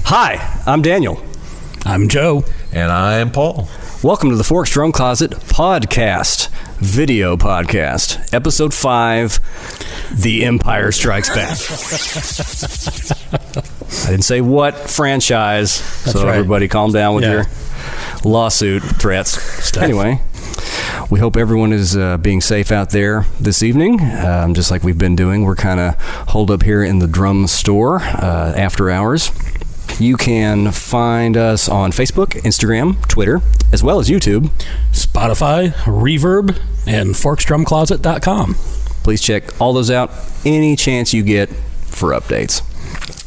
Hi, I'm Daniel. I'm Joe. And I am Paul. Welcome to the Forks Drum Closet podcast, video podcast, episode 5, The Empire Strikes Back. I didn't say what franchise, That's so right. everybody calm down with your lawsuit threats. Anyway, we hope everyone is being safe out there this evening, just like we've been doing. We're kind of holed up here in the drum store after hours. You can find us on Facebook, Instagram, Twitter, as well as YouTube, Spotify, Reverb, and forksdrumcloset.com. Please check all those out any chance you get for updates.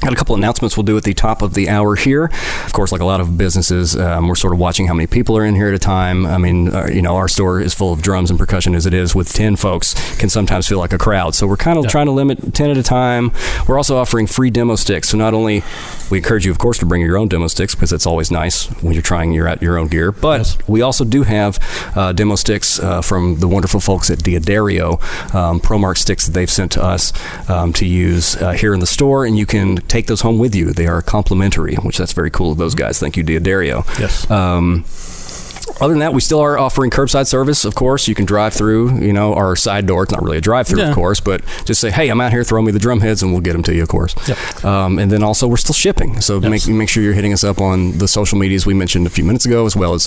Got a couple announcements we'll do at the top of the hour here. Of course, like a lot of businesses, we're sort of watching how many people are in here at a time. I mean, our store is full of drums and percussion as it is. With 10 folks, can sometimes feel like a crowd. So we're kind of trying to limit 10 at a time. We're also offering free demo sticks. So not only we encourage you, of course, to bring your own demo sticks because it's always nice when you're trying your own gear. But we also do have demo sticks from the wonderful folks at Diodario, ProMark sticks that they've sent to us to use here in the store, and you can take those home with you. They are complimentary, which that's very cool of those guys. Thank you, Diodario. Yes. Other than that, we still are offering curbside service, of course. You can drive through, our side door. It's not really a drive-through, of course, but just say, hey, I'm out here, throw me the drum heads, and we'll get them to you, of course. Yep. And then also, we're still shipping. So make sure you're hitting us up on the social medias we mentioned a few minutes ago, as well as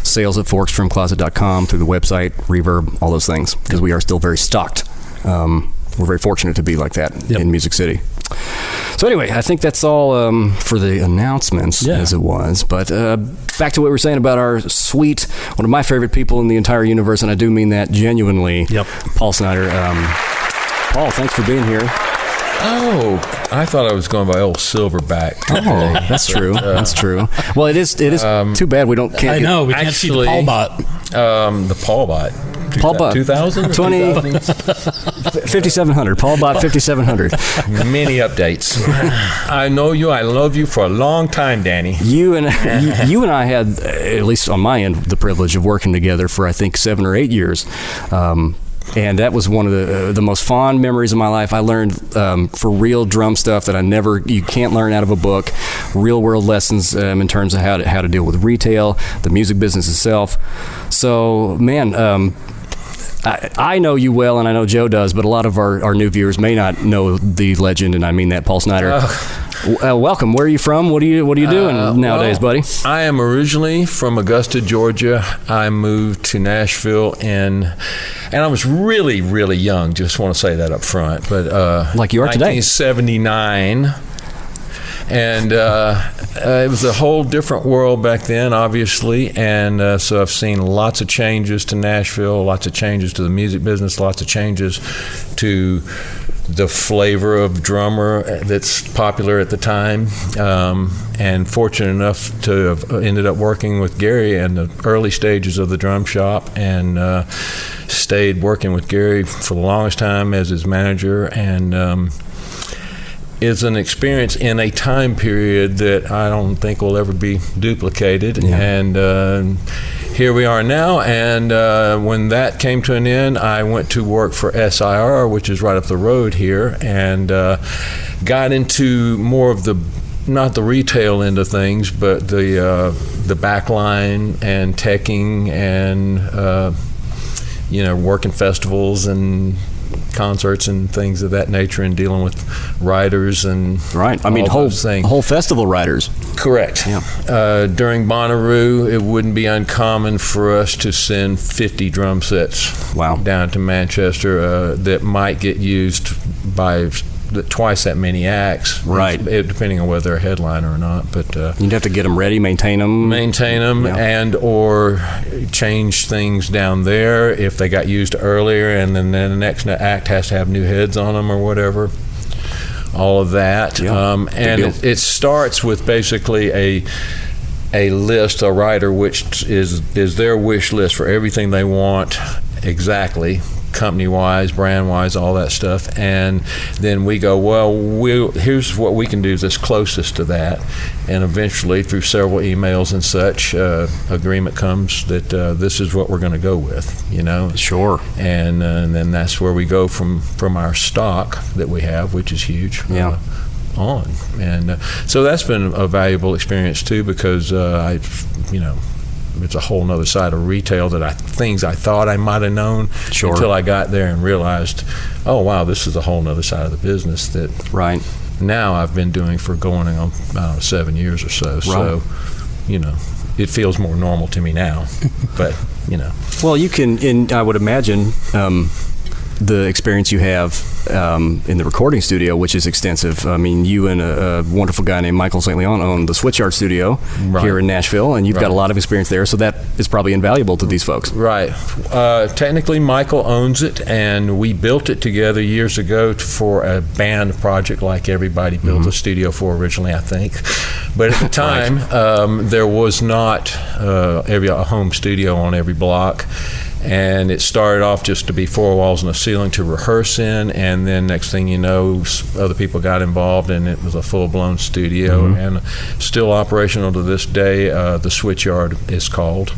sales@forksdrumcloset.com, through the website, Reverb, all those things, because we are still very stocked. We're very fortunate to be like that in Music City. So anyway, I think that's all for the announcements as it was. But back to what we were saying about our sweet, one of my favorite people in the entire universe, and I do mean that genuinely, Paul Snyder. Paul, thanks for being here. Oh, I thought I was going by old Silverback. Oh, that's true. That's true. Well, it is too bad we can't. I know, we can't see the Paul Bot. The Paul Bot. Paul Bot. 2000? 5700. Paul Bot 5700. Many updates. I know you. I love you for a long time, Danny. You and I had, at least on my end, the privilege of working together for, I think, 7 or 8 years. And that was one of the most fond memories of my life. I learned for real drum stuff that you can't learn out of a book, real world lessons in terms of how to deal with retail, the music business itself. So, man, I know you well, and I know Joe does, but a lot of our new viewers may not know the legend, and I mean that, Paul Snyder. Welcome. Where are you from? What are you doing nowadays, buddy? I am originally from Augusta, Georgia. I moved to Nashville and I was really, really young. Just want to say that up front. But like you are today. 1979. And it was a whole different world back then, obviously. And so I've seen lots of changes to Nashville, lots of changes to the music business, lots of changes to the flavor of drummer that's popular at the time. And fortunate enough to have ended up working with Gary in the early stages of the drum shop, and stayed working with Gary for the longest time as his manager. And is an experience in a time period that I don't think will ever be duplicated. And here we are now. And when that came to an end, I went to work for SIR, which is right up the road here, and got into more of not the retail end of things, but the back line and teching and working festivals and concerts and things of that nature, and dealing with riders and whole festival riders. Correct. During Bonnaroo, it wouldn't be uncommon for us to send 50 drum sets down to Manchester that might get used by twice that many acts, depending on whether they're a headliner or not. But you'd have to get them ready, maintain them, and or change things down there if they got used earlier, and then the next act has to have new heads on them or whatever. All of that, and it starts with basically a list, a writer, which is their wish list for everything they want exactly, company-wise, brand-wise, all that stuff. And then we go, here's what we can do that's closest to that. And eventually, through several emails and such, agreement comes that this is what we're going to go with, Sure. And then that's where we go from our stock that we have, which is huge. on. And so that's been a valuable experience too, because it's a whole nother side of retail that things I thought I might have known until I got there and realized, oh wow, this is a whole nother side of the business that now I've been doing for going on 7 years or so. So, it feels more normal to me now. But, Well, you can, and I would imagine the experience you have in the recording studio, which is extensive. I mean, you and a wonderful guy named Michael St. Leon own the Switchyard studio here in Nashville, and you've got a lot of experience there, so that is probably invaluable to these folks. Right. Technically, Michael owns it, and we built it together years ago for a band project like everybody built a studio for originally, I think. But at the time, there was not a home studio on every block. And it started off just to be 4 walls and a ceiling to rehearse in, and then next thing you know, other people got involved, and it was a full-blown studio, and still operational to this day. The Switchyard is called.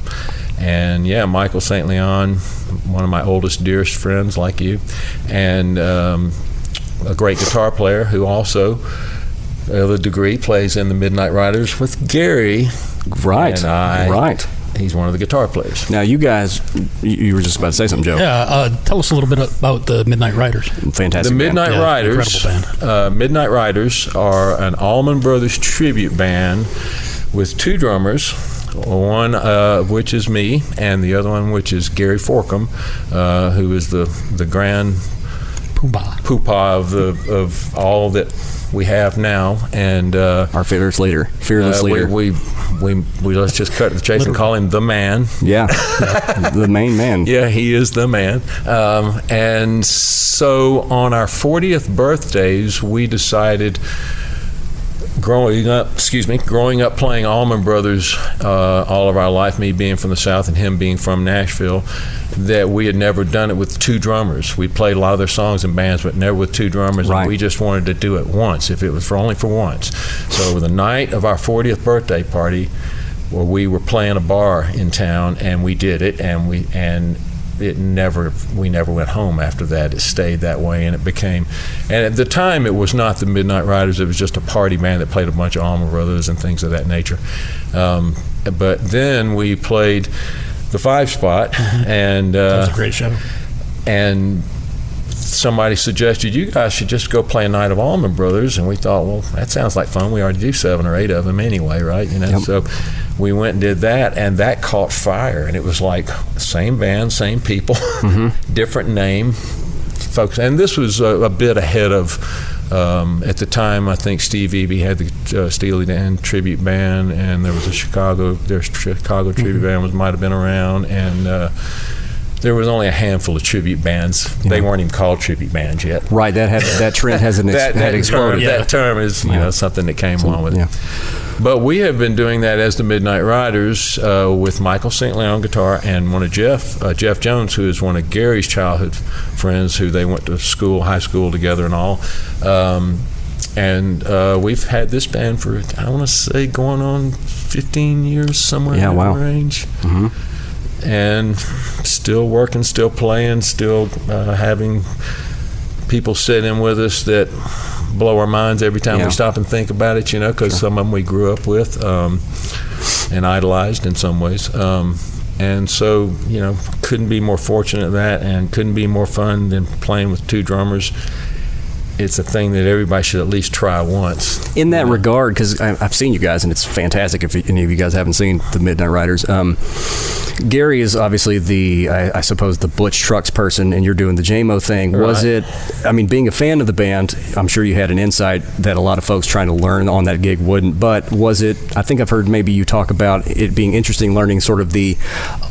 And Michael St. Leon, one of my oldest, dearest friends like you, and a great guitar player who also, the degree, plays in the Midnight Riders with Gary. Right. He's one of the guitar players. Now, you guys, you were just about to say something, Joe. Yeah, tell us a little bit about the Midnight Riders. Fantastic. The Midnight Riders, incredible band. Midnight Riders are an Allman Brothers tribute band with 2 drummers, one of which is me, and the other one which is Gary Forkham, who is the grand poobah of all that we have now, and our fearless leader. We let's just cut the chase and call him the man. Yeah, the main man. Yeah, he is the man. And so on our 40th birthdays, we decided, growing up playing Allman Brothers all of our life, me being from the South and him being from Nashville, that we had never done it with 2 drummers. We played a lot of their songs in bands, but never with 2 drummers. And we just wanted to do it once, if it was only for once. So the night of our 40th birthday party, where we were playing a bar in town, and we did it, and we never went home after that. It stayed that way, and it became, and at the time it was not the Midnight Riders, it was just a party band that played a bunch of Allman Brothers and things of that nature. But then we played the 5 spot, and that was a great show. And somebody suggested, you guys should just go play a night of Allman Brothers, and we thought, well, that sounds like fun. We already do 7 or 8 of them anyway, right? So we went and did that, and that caught fire. And it was like same band, same people, different name, folks. And this was a bit ahead of, at the time, I think Steve Eby had the Steely Dan tribute band, and there was a Chicago tribute band might have been around, and there was only a handful of tribute bands. They weren't even called tribute bands yet. Right, that trend hasn't had exploded. That term is something that came along with it. But we have been doing that as the Midnight Riders with Michael St. Leon guitar, and one of Jeff Jones, who is one of Gary's childhood friends, who they went to high school together and all. And we've had this band for, I want to say, going on 15 years, somewhere in that range. And still working, still playing, still having people sit in with us that blow our minds every time we stop and think about it, because some of them we grew up with and idolized in some ways. And so, couldn't be more fortunate at that, and couldn't be more fun than playing with 2 drummers. It's a thing that everybody should at least try once. In that regard, because I've seen you guys, and it's fantastic if any of you guys haven't seen the Midnight Riders. Gary is obviously I suppose, the Butch Trucks person, and you're doing the JMO thing. Was it, being a fan of the band, I'm sure you had an insight that a lot of folks trying to learn on that gig wouldn't, but was it, I think I've heard maybe you talk about it being interesting learning sort of the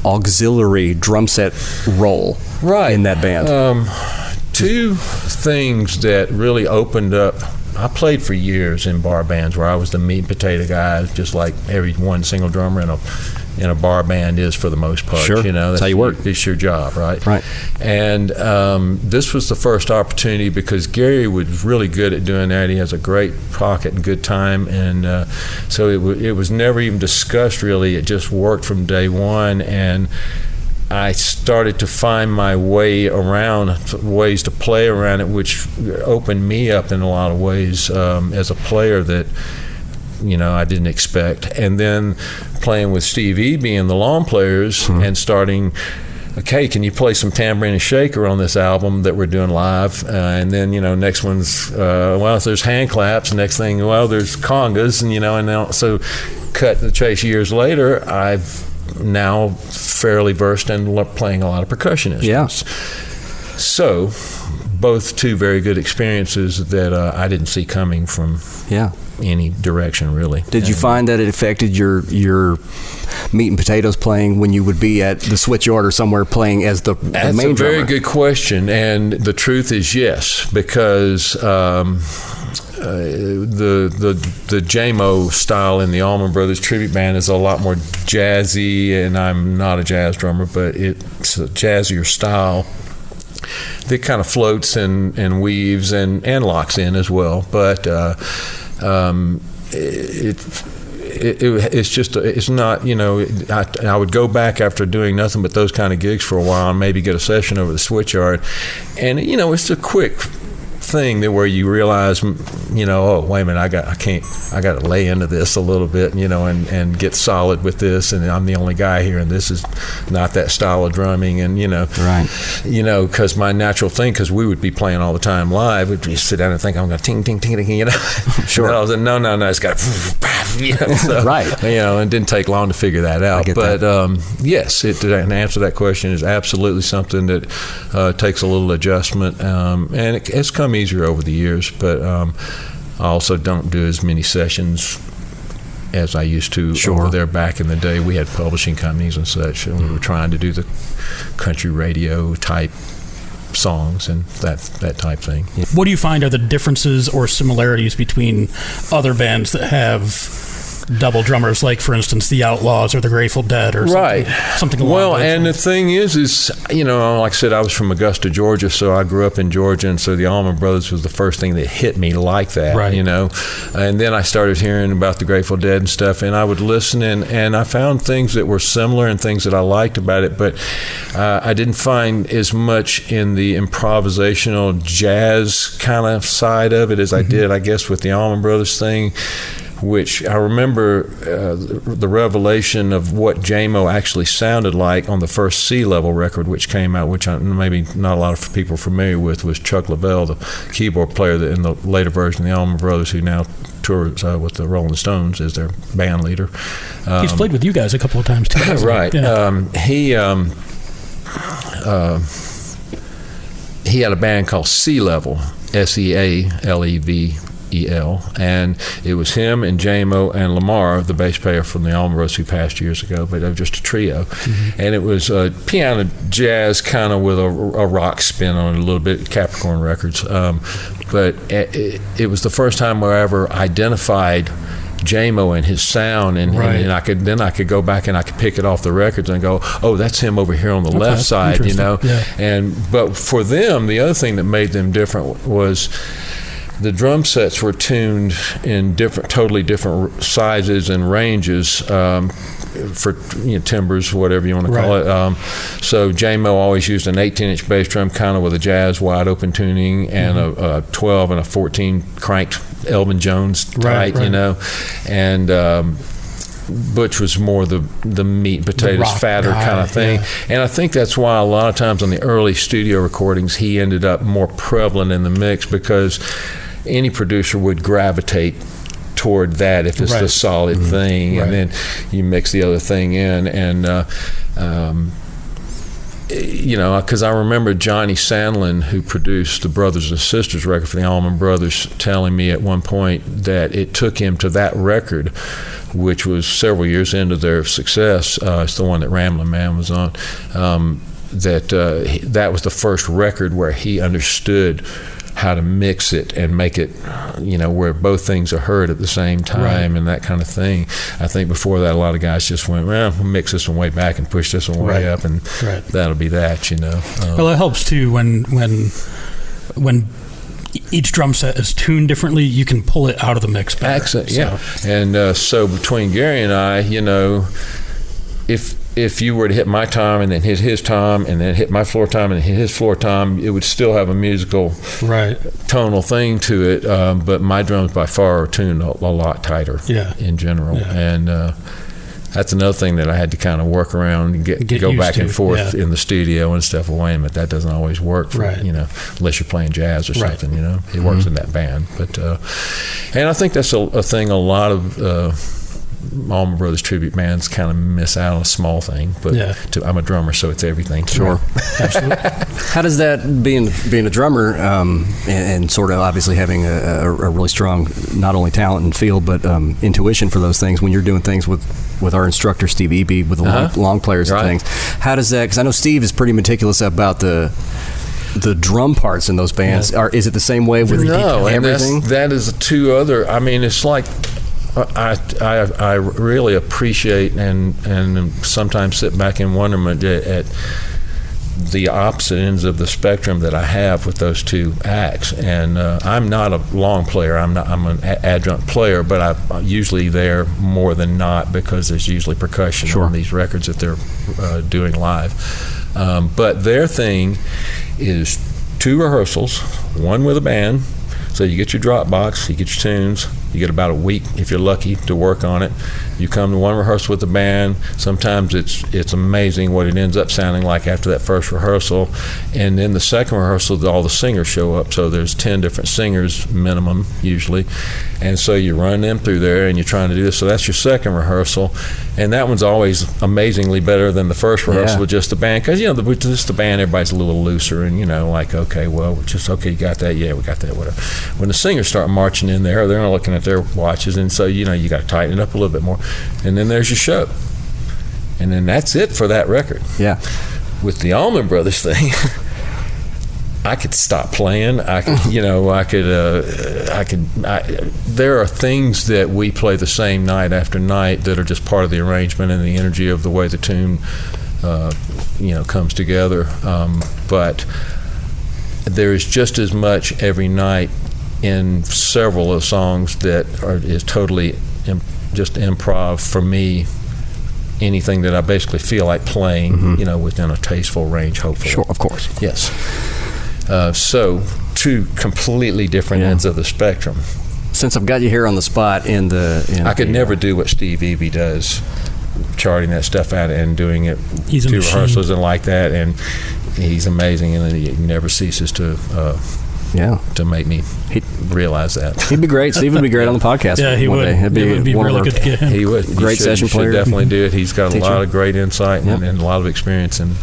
auxiliary drum set role in that band. 2 things that really opened up. I played for years in bar bands where I was the meat and potato guy, just like every one single drummer in a bar band is for the most part. Sure, that's how you work. It's your job, right? Right. And this was the first opportunity, because Gary was really good at doing that. He has a great pocket and good time, and so it was never even discussed really. It just worked from day one, and I started to find my way around, ways to play around it, which opened me up in a lot of ways as a player that, I didn't expect. And then playing with Steve Eby and the Lawn Players and starting, okay, can you play some tambourine and shaker on this album that we're doing live? And then, next one's, there's hand claps. Next thing, there's congas. And, and now, so cut to the chase years later, I've now fairly versed in playing a lot of percussion instruments. Yeah. So both two very good experiences that I didn't see coming from any direction, really. Did you find that it affected your meat and potatoes playing when you would be at the switchyard or somewhere playing as the main drummer? That's a very good question, and the truth is yes, because the J-Mo style in the Allman Brothers tribute band is a lot more jazzy, and I'm not a jazz drummer, but it's a jazzier style that kind of floats and weaves and locks in as well. But it's not, I would go back after doing nothing but those kind of gigs for a while and maybe get a session over the switchyard, and it's a quick thing that where you realize, oh, wait a minute, I got to lay into this a little bit, and get solid with this, and I'm the only guy here, and this is not that style of drumming, and right, because my natural thing, because we would be playing all the time live, would be sit down and think I'm going to ting ting ting ting, Sure. And I was like, no, it's got to, so, right, and it didn't take long to figure that out. But yes, and answer that question is absolutely something that takes a little adjustment, and it's come easier over the years, but I also don't do as many sessions as I used to over there back in the day. We had publishing companies and such, and we were trying to do the country radio type songs and that type thing. What do you find are the differences or similarities between other bands that have double drummers, like for instance the Outlaws or the Grateful Dead or something along those and lines? the thing is like I said, I was from Augusta, Georgia, so I grew up in Georgia, and so the Allman Brothers was the first thing that hit me like that, right. And then I started hearing about the Grateful Dead and stuff, and I would listen, and I found things that were similar and things that I liked about it, but I didn't find as much in the improvisational jazz kind of side of it as I did, I guess, with the Allman Brothers thing, which I remember the revelation of what J-Mo actually sounded like on the first Sea Level record, which came out, which maybe not a lot of people are familiar with, was Chuck Leavell, the keyboard player that in the later version of the Allman Brothers, who now tours with the Rolling Stones as their band leader. He's played with you guys a couple of times too. Right. Yeah. He had a band called Sea Level, Sealevel, and it was him and J-Mo and Lamar, the bass player from the Allman Brothers, who passed years ago, but they were just a trio. And it was piano jazz kind of with a rock spin on it a little bit, Capricorn Records. But it was the first time where I ever identified J-Mo and his sound, and I could go back and I could pick it off the records and go, oh, that's him over here on the left side, Yeah. But for them, the other thing that made them different was the drum sets were tuned in totally different sizes and ranges for timbres, whatever you want to call it. So J-Mo always used an 18-inch bass drum, kind of with a jazz wide open tuning, and a 12 and a 14 cranked Elvin Jones tight, and Butch was more the meat and potatoes, fatter kind of thing. And I think that's why a lot of times on the early studio recordings, he ended up more prevalent in the mix, because any producer would gravitate toward that if it's the solid thing, and then you mix the other thing in, and because I remember Johnny Sandlin, who produced the Brothers and Sisters record for the Allman Brothers, telling me at one point that it took him to that record, which was several years into their success. It's the one that Ramblin' Man was on. That was the first record where he understood how to mix it and make it, where both things are heard at the same time, and that kind of thing. I think before that, a lot of guys just went, well, we'll mix this one way back and push this one way up, and that'll be that, Well, it helps too when each drum set is tuned differently, you can pull it out of the mix better. Accent, yeah. And so between Gary and I, if you were to hit my tom and then hit his tom and then hit my floor tom and hit his floor tom, it would still have a musical tonal thing to it, but my drums by far are tuned a lot tighter in general. And that's another thing that I had to kind of work around and go back and forth in the studio and stuff. Well, wait a minute, that doesn't always work for, unless you're playing jazz or something, it works in that band. But and I think that's a thing a lot of Allman Brothers tribute bands kind of miss out on a small thing, but I'm a drummer, so it's everything. Sure. Absolutely. How does that, being a drummer, and sort of obviously having a really strong, not only talent and feel, but intuition for those things, when you're doing things with our instructor, Steve Eby, with the long players and things, how does that, because I know Steve is pretty meticulous about the drum parts in those bands. Is it the same way with everything? And that is two other, I mean, it's like, I really appreciate and sometimes sit back in wonderment at the opposite ends of the spectrum that I have with those two acts. And I'm not a long player. I'm an adjunct player, but I'm usually there more than not because there's usually percussion on these records that they're doing live. But their thing is 2 rehearsals, 1 with a band. So you get your drop box, you get your tunes, you get about a week, if you're lucky, to work on it. You come to 1 rehearsal with the band. Sometimes it's amazing what it ends up sounding like after that first rehearsal. And then the second rehearsal, all the singers show up. So there's 10 different singers minimum, usually. And so you run them through there and you're trying to do this. So that's your second rehearsal. And that one's always amazingly better than the first rehearsal with just the band. Because, with just the band, everybody's a little looser and, like, okay, well, you got that? Yeah, we got that, whatever. When the singers start marching in there, they're not looking at their watches. And so, you got to tighten it up a little bit more. And then there's your show. And then that's it for that record. Yeah. With the Allman Brothers thing, I could stop playing. I could, there are things that we play the same night after night that are just part of the arrangement and the energy of the way the tune, comes together. But there is just as much every night in several of the songs that is totally just improv for me. Anything that I basically feel like playing, within a tasteful range, hopefully. Sure, of course. Yes. So, 2 completely different ends of the spectrum. Since I've got you here on the spot I could never do what Steve Eby does, charting that stuff out and doing it 2 rehearsals and like that, and he's amazing, and he never ceases to make me realize that. He'd be great. Steve would be great on the podcast. Yeah, he would. It would be really good to get him. He would. Great session player. Definitely do it. He's got a lot of great insight and a lot of experience. And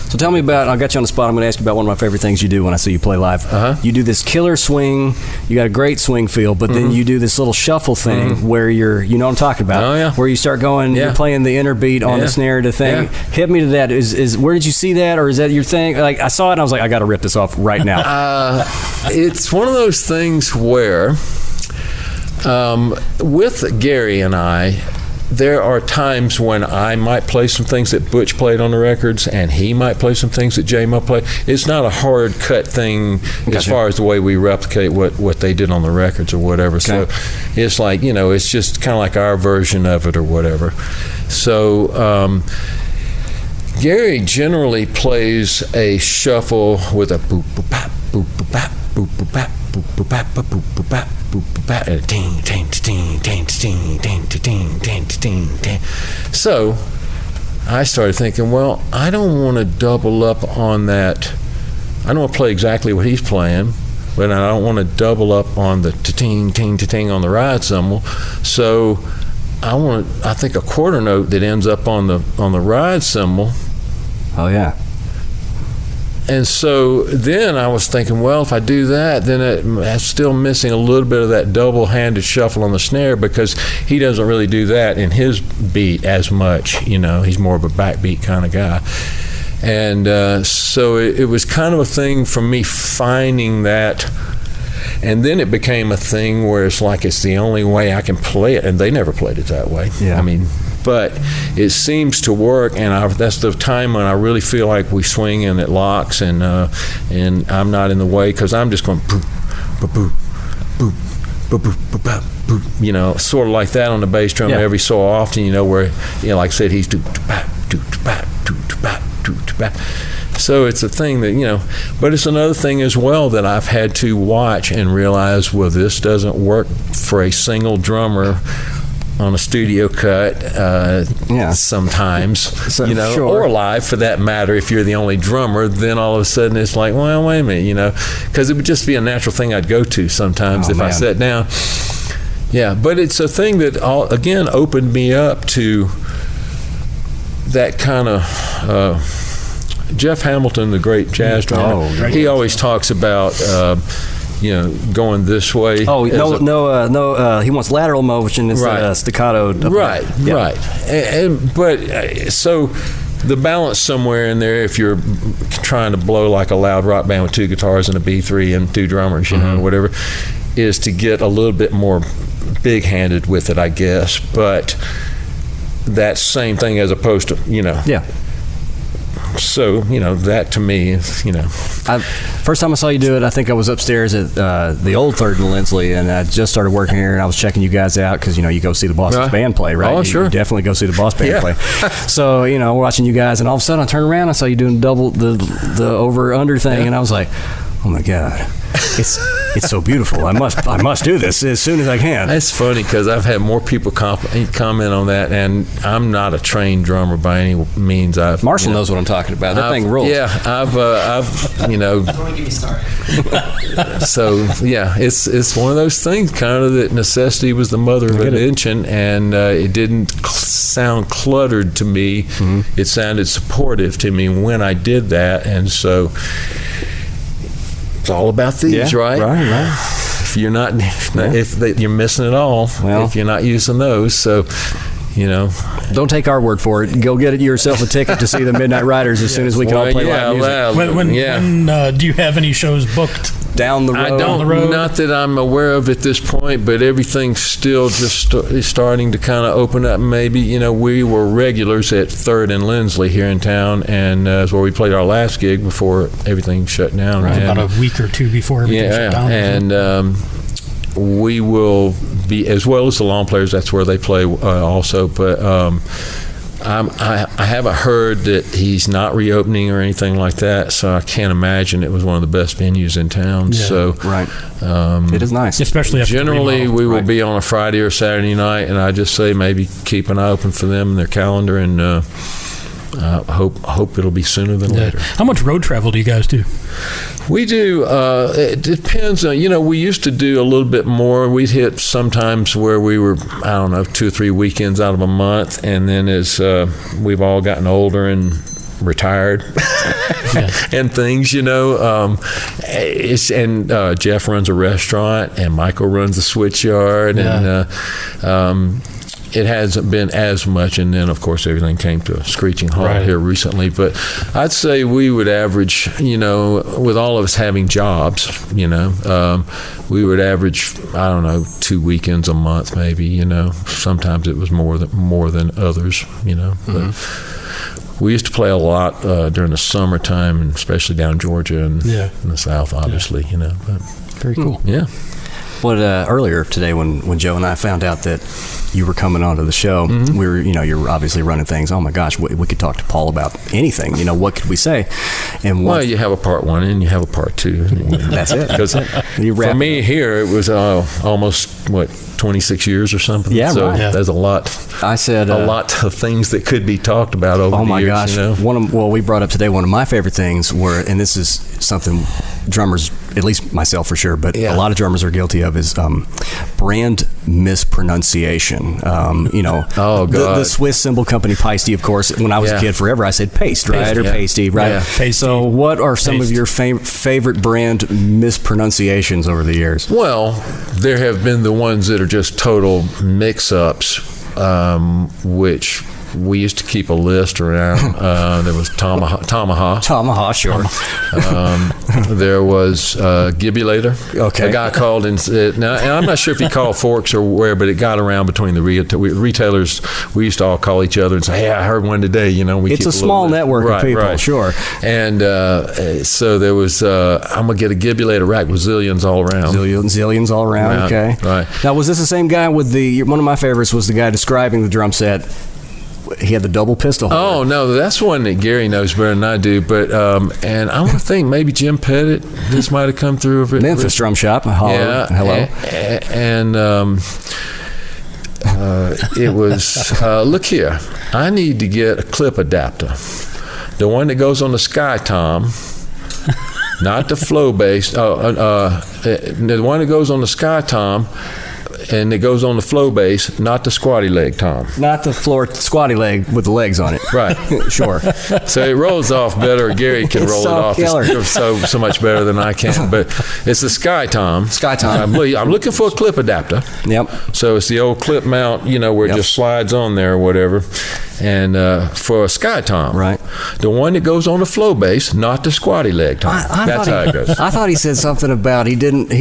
So tell me about, I got you on the spot, I'm going to ask you about one of my favorite things you do when I see you play live. You do this killer swing, you got a great swing feel, but then you do this little shuffle thing where you're, you know what I'm talking about? Oh, yeah. Where you start going, you're playing the inner beat on the snare to thing. Yeah. Hit me to that. Is where did you see that, or is that your thing? Like, I saw it and I was like, I got to rip this off right now. It's one of those things where, with Gary and I, there are times when I might play some things that Butch played on the records, and he might play some things that J-Mo played. It's not a hard cut thing as far as the way we replicate what they did on the records or whatever. So it's like, it's just kind of like our version of it or whatever. So Gary generally plays a shuffle with a boop boop bap boop boop bap boop boop bap boop boop bap boop boop bap boop boop bap and a ding ding ding ding ding ding ding ding ding ding. So I started thinking, well, I don't want to double up on that. I don't want to play exactly what he's playing, but I don't want to double up on the ting ting ting on the ride cymbal. So I think a quarter note that ends up on the ride cymbal. Oh yeah. And so then I was thinking, well, if I do that, then I'm still missing a little bit of that double-handed shuffle on the snare, because he doesn't really do that in his beat as much. He's more of a backbeat kind of guy. And so it was kind of a thing for me finding that. And then it became a thing where it's like it's the only way I can play it, and they never played it that way. Yeah. But it seems to work, and that's the time when I really feel like we swing and it locks, and I'm not in the way, because I'm just going boop, boop, boop, boop, boop, boop, boop, boop, boop, you know, sort of like that on the bass drum every so often, you know, where, you know, like I said, he's do bap, do bap, do bap, do bap. So it's a thing that, you know, but it's another thing as well that I've had to watch and realize, well, this doesn't work for a single drummer on a studio cut sometimes, so, you know, or live for that matter. If you're the only drummer, then all of a sudden it's like, well, wait a minute, you know, because it would just be a natural thing I'd go to sometimes I sat down. Yeah, but it's a thing that, again, opened me up to that kind of... Jeff Hamilton, the great jazz drummer, he always talks about, you know, going this way. Oh, no, he wants lateral motion instead of staccato. Right. But so the balance somewhere in there, if you're trying to blow like a loud rock band with 2 guitars and a B3 and 2 drummers, you know, whatever, is to get a little bit more big-handed with it, I guess. But that same thing as opposed to, you know. Yeah. So, you know, that to me is, you know. First time I saw you do it, I think I was upstairs at the old 3rd and Lindsley, and I just started working here, and I was checking you guys out because, you know, you go see the Boston's band play, right? Oh, sure. You definitely go see the Boss band play. So, you know, watching you guys, and all of a sudden I turned around, I saw you doing double the over-under thing, and I was like, oh, my God. It's so beautiful. I must do this as soon as I can. It's funny because I've had more people comment on that, and I'm not a trained drummer by any means. Marshall knows what I'm talking about. That thing rules. Yeah, I've you know. Don't get me started. So yeah, it's one of those things kind of that necessity was the mother of invention, and it didn't sound cluttered to me. Mm-hmm. It sounded supportive to me when I did that, and so. It's all about these, right? Right. If you're not, you're missing it all. Well, if you're not using those, so you know. Don't take our word for it. Go get yourself a ticket to see the Midnight Riders as soon as we can all play live music. When do you have any shows booked? Down the road. I don't, not that I'm aware of at this point, but everything's still just starting to kind of open up. Maybe, you know, we were regulars at 3rd and Lindsley here in town, and that's where we played our last gig before everything shut down. Right, about a week or 2 before everything shut down. And we will be, as well as the lawn players, that's where they play also, but I haven't heard that he's not reopening or anything like that, so I can't imagine it was one of the best venues in town. Yeah, so right, it is nice. Especially after generally we will be on a Friday or Saturday night, and I just say maybe keep an eye open for them in their calendar, and hope it'll be sooner than later. How much road travel do you guys do? We do. It depends on, you know, we used to do a little bit more. We'd hit sometimes where we were, I don't know, 2 or 3 weekends out of a month. And then as we've all gotten older and retired and things, you know, Jeff runs a restaurant and Michael runs a switchyard. And it hasn't been as much, and then of course everything came to a screeching halt here recently. But I'd say we would average, you know, with all of us having jobs, you know, we would average, I don't know, 2 weekends a month maybe, you know. Sometimes it was more than others, you know. Mm-hmm. But we used to play a lot during the summertime, and especially down in Georgia and in the South, obviously, you know. But, very cool. Yeah. Well, earlier today when Joe and I found out that you were coming onto the show, we were, you know, you're obviously running things. Oh my gosh, we could talk to Paul about anything. You know, what could we say? And well, you have a part 1 and you have a part 2. That's it. Because for me here, it was almost 26 years or something. Yeah, so right. There's a lot. I said a lot of things that could be talked about over the years. Oh my gosh! You know? We brought up today one of my favorite things were, and this is something drummers, at least myself for sure, but a lot of drummers are guilty of, is brand mispronunciation. You know, the Swiss cymbal company Paiste, of course. When I was a kid, forever I said Paste, right, or Paiste, right? Yeah. Paiste. So, what are some of your favorite brand mispronunciations over the years? Well, there have been the ones that are just total mix-ups, which we used to keep a list around. There was Tamaha. Tamaha, sure. There was Gibulator. Okay. A guy called and said, now, and I'm not sure if he called Forks or where, but it got around between the retailers. We used to all call each other and say, hey, I heard one today. It's a small network of people, sure. And so there was, I'm going to get a Gibulator rack with zillions all around. Zillions all around, okay. Right. Now, was this the same guy with one of my favorites was the guy describing the drum set? He had the double pistol holder. Oh, no, that's one that Gary knows better than I do. But and I want to think maybe Jim Pettit, this might have come through. Memphis Drum Shop. Yeah. Hello. And it was, look here, I need to get a clip adapter. The one that goes on the Sky Tom. Not the flow bass. The one that goes on the Sky Tom, and it goes on the flow bass, not the squatty leg Tom. Not the floor squatty leg with the legs on it. Right. Sure. So it rolls off better. Gary can roll it off so much better than I can. But it's the Sky Tom. Sky Tom. I'm looking for a clip adapter. Yep. So it's the old clip mount, where it just slides on there or whatever. And for a Sky Tom, right, the one that goes on the flow bass, not the squatty leg Tom. That's how it goes. I thought he said something about he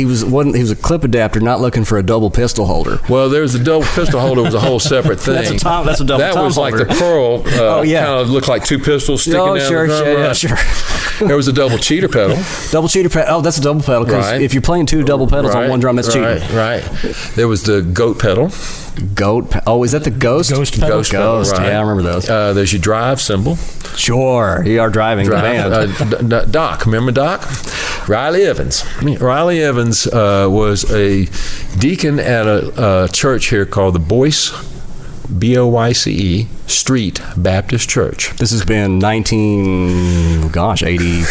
was a clip adapter, not looking for a double pistol holder. Well, there's a double pistol holder was a whole separate thing. That's a double that tom was holder. Like the Pearl. Kind of looked like two pistols sticking down sure, the drum. sure. There was a double cheater pedal. Double cheater pedal. Oh, that's a double pedal. Because if you're playing two double pedals on one drum, that's cheating. Right. There was the goat pedal. Oh, is that the Ghost? Ghost pedal. Ghost. Right. Yeah, I remember those. There's your drive cymbal. Sure, you are driving the band. Doc, remember Doc? Riley Evans. Riley Evans was a deacon at a church here called the Boyce, Boyce Street Baptist Church. This has been 80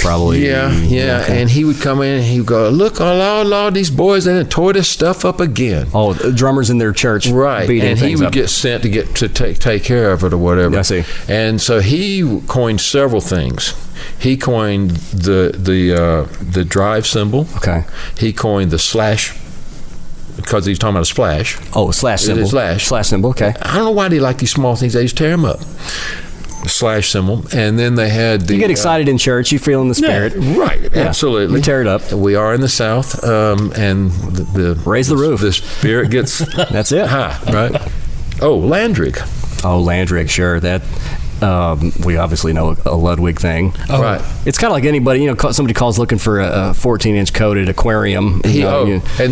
probably. Yeah. Okay. And he would come in and he would go, look, all these boys, they done tore this stuff up again. Oh, drummers in their church. Right. And he would get sent to take care of it or whatever. I see. And so he coined several things. He coined the drive cymbal. Okay. He coined the slash, because he's talking about a splash. Oh, slash cymbal. Slash cymbal, okay. I don't know why they like these small things. They just tear them up. The slash cymbal. And then they had the... You get excited in church. You feel in the spirit. Yeah, right. Yeah. Absolutely. You tear it up. We are in the South, and raise the roof. The spirit gets... That's it. High, right? Oh, Landrig. Oh, Landrig, sure. That... we obviously know a Ludwig thing. Oh. Right. It's kind of like anybody, somebody calls looking for a 14-inch coated aquarium. And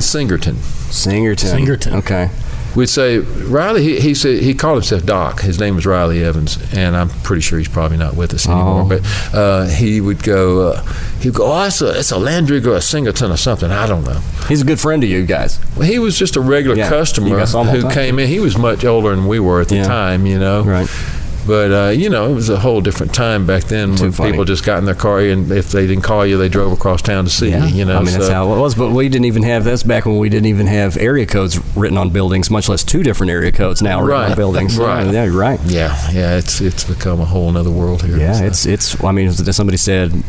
Singerton. Singerton. Okay. We'd say, Riley, he said, he called himself Doc. His name was Riley Evans, and I'm pretty sure he's probably not with us anymore. But he would go, it's a Landrig or a Singerton or something. I don't know. He's a good friend to you guys. Well, he was just a regular customer who came in. He was much older than we were at the time, Right. But, it was a whole different time back then when people just got in their car, and if they didn't call you, they drove across town to see you, that's how it was. But we didn't even have, that's back when we didn't even have area codes written on buildings, much less two different area codes now written on buildings. Right. Yeah, you're right. Yeah, it's become a whole other world here. Yeah, somebody said,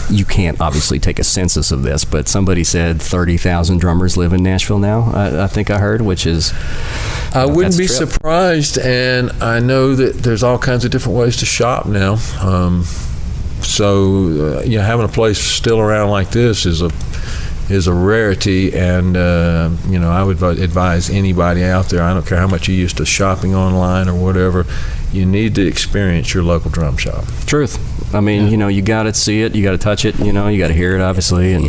you can't obviously take a census of this, but somebody said 30,000 drummers live in Nashville now, I think I heard, which is... I wouldn't be surprised, and I know that there's all kinds of different ways to shop now. So having a place still around like this is a rarity, and I would advise anybody out there, I don't care how much you used to shopping online or whatever, you need to experience your local drum shop. Truth. I mean, you got to see it, you got to touch it, you got to hear it, obviously. And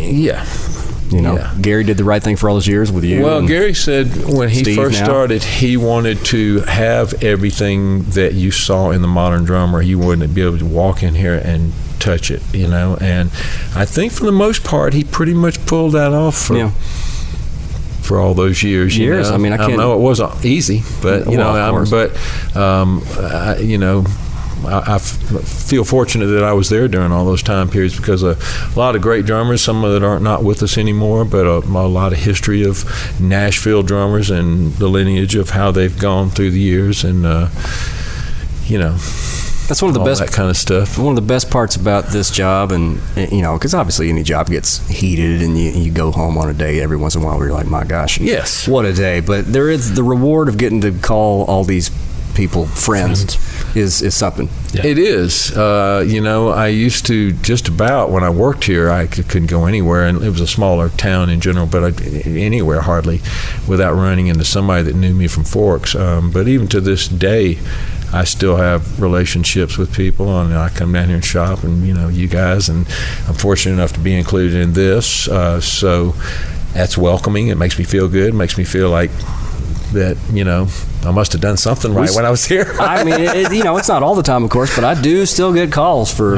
Gary did the right thing for all those years with you. Well, Gary said when he first started, he wanted to have everything that you saw in the modern drummer. He wanted to be able to walk in here and touch it, and I think for the most part, he pretty much pulled that off for all those years. I mean, I know it wasn't easy, but I feel fortunate that I was there during all those time periods, because a lot of great drummers, some of that aren't not with us anymore, but a lot of history of Nashville drummers and the lineage of how they've gone through the years, and that's one of the best, that kind of stuff. One of the best parts about this job, and because obviously any job gets heated, and you go home on a day every once in a while where you're like, my gosh, yes, what a day. But there is the reward of getting to call all these people, friends. Is something. Yeah. It is. I used to just about, when I worked here, I couldn't go anywhere, and it was a smaller town in general, but anywhere hardly without running into somebody that knew me from Forks. But even to this day, I still have relationships with people, and I come down here and shop, and you guys, and I'm fortunate enough to be included in this. So that's welcoming. It makes me feel good. It makes me feel like that, I must have done something right when I was here. I mean, it's not all the time, of course, but I do still get calls for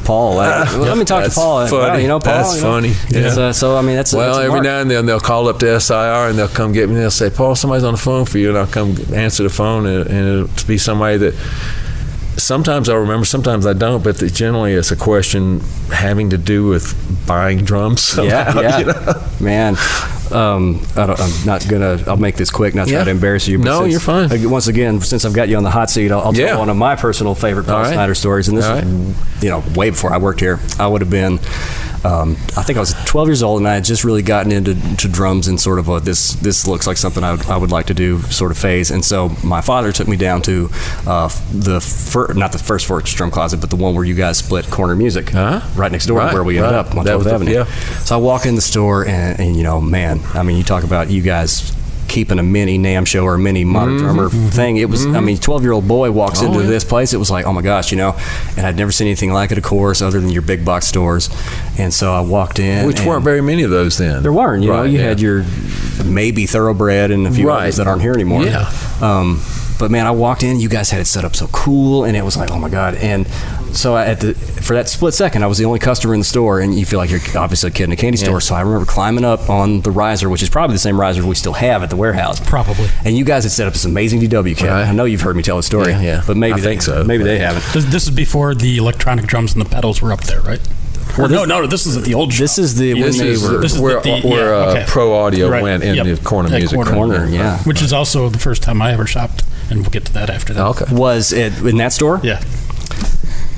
Paul. Let me talk to Paul. Funny. Paul. That's funny. Yeah. So I mean, that's every now and then they'll call up to SIR and they'll come get me and they'll say, Paul, somebody's on the phone for you, and I'll come answer the phone, and it'll be somebody that sometimes I'll remember, sometimes I don't, but generally it's a question having to do with buying drums somehow, Man. I'm not gonna. I'll make this quick, not try to embarrass you. But no, you're fine. Once again, since I've got you on the hot seat, I'll tell one of my personal favorite Paul Snyder stories. And this is, way before I worked here. I would have been, I think I was 12 years old, and I had just really gotten into drums in sort of a this looks like something I would like to do sort of phase. And so my father took me down to not the first Forks drum closet, but the one where you guys split Corner Music, right next door to where we ended up on 12th Avenue. So I walk in the store, and man. I mean, you talk about you guys keeping a mini NAMM show or a mini Mother Drummer thing. It was, 12-year-old boy walks into this place. It was like, oh my gosh, and I'd never seen anything like it, of course, other than your big box stores. And so I walked in. Which weren't very many of those then. There weren't. You had your maybe Thoroughbred and a few others that aren't here anymore. Yeah. But man, I walked in, you guys had it set up so cool, and it was like, oh my God. And so for that split second, I was the only customer in the store, and you feel like you're obviously a kid in a candy store. So I remember climbing up on the riser, which is probably the same riser we still have at the warehouse. Probably. And you guys had set up this amazing DW kit. I know you've heard me tell the story, but maybe I think so. Maybe they haven't. This is before the electronic drums and the pedals were up there, right? Well, no, this is at the old shop. This is where Pro Audio went in the Corner Music corner, which is also the first time I ever shopped, and we'll get to that after that. Okay. Was it in that store? Yeah.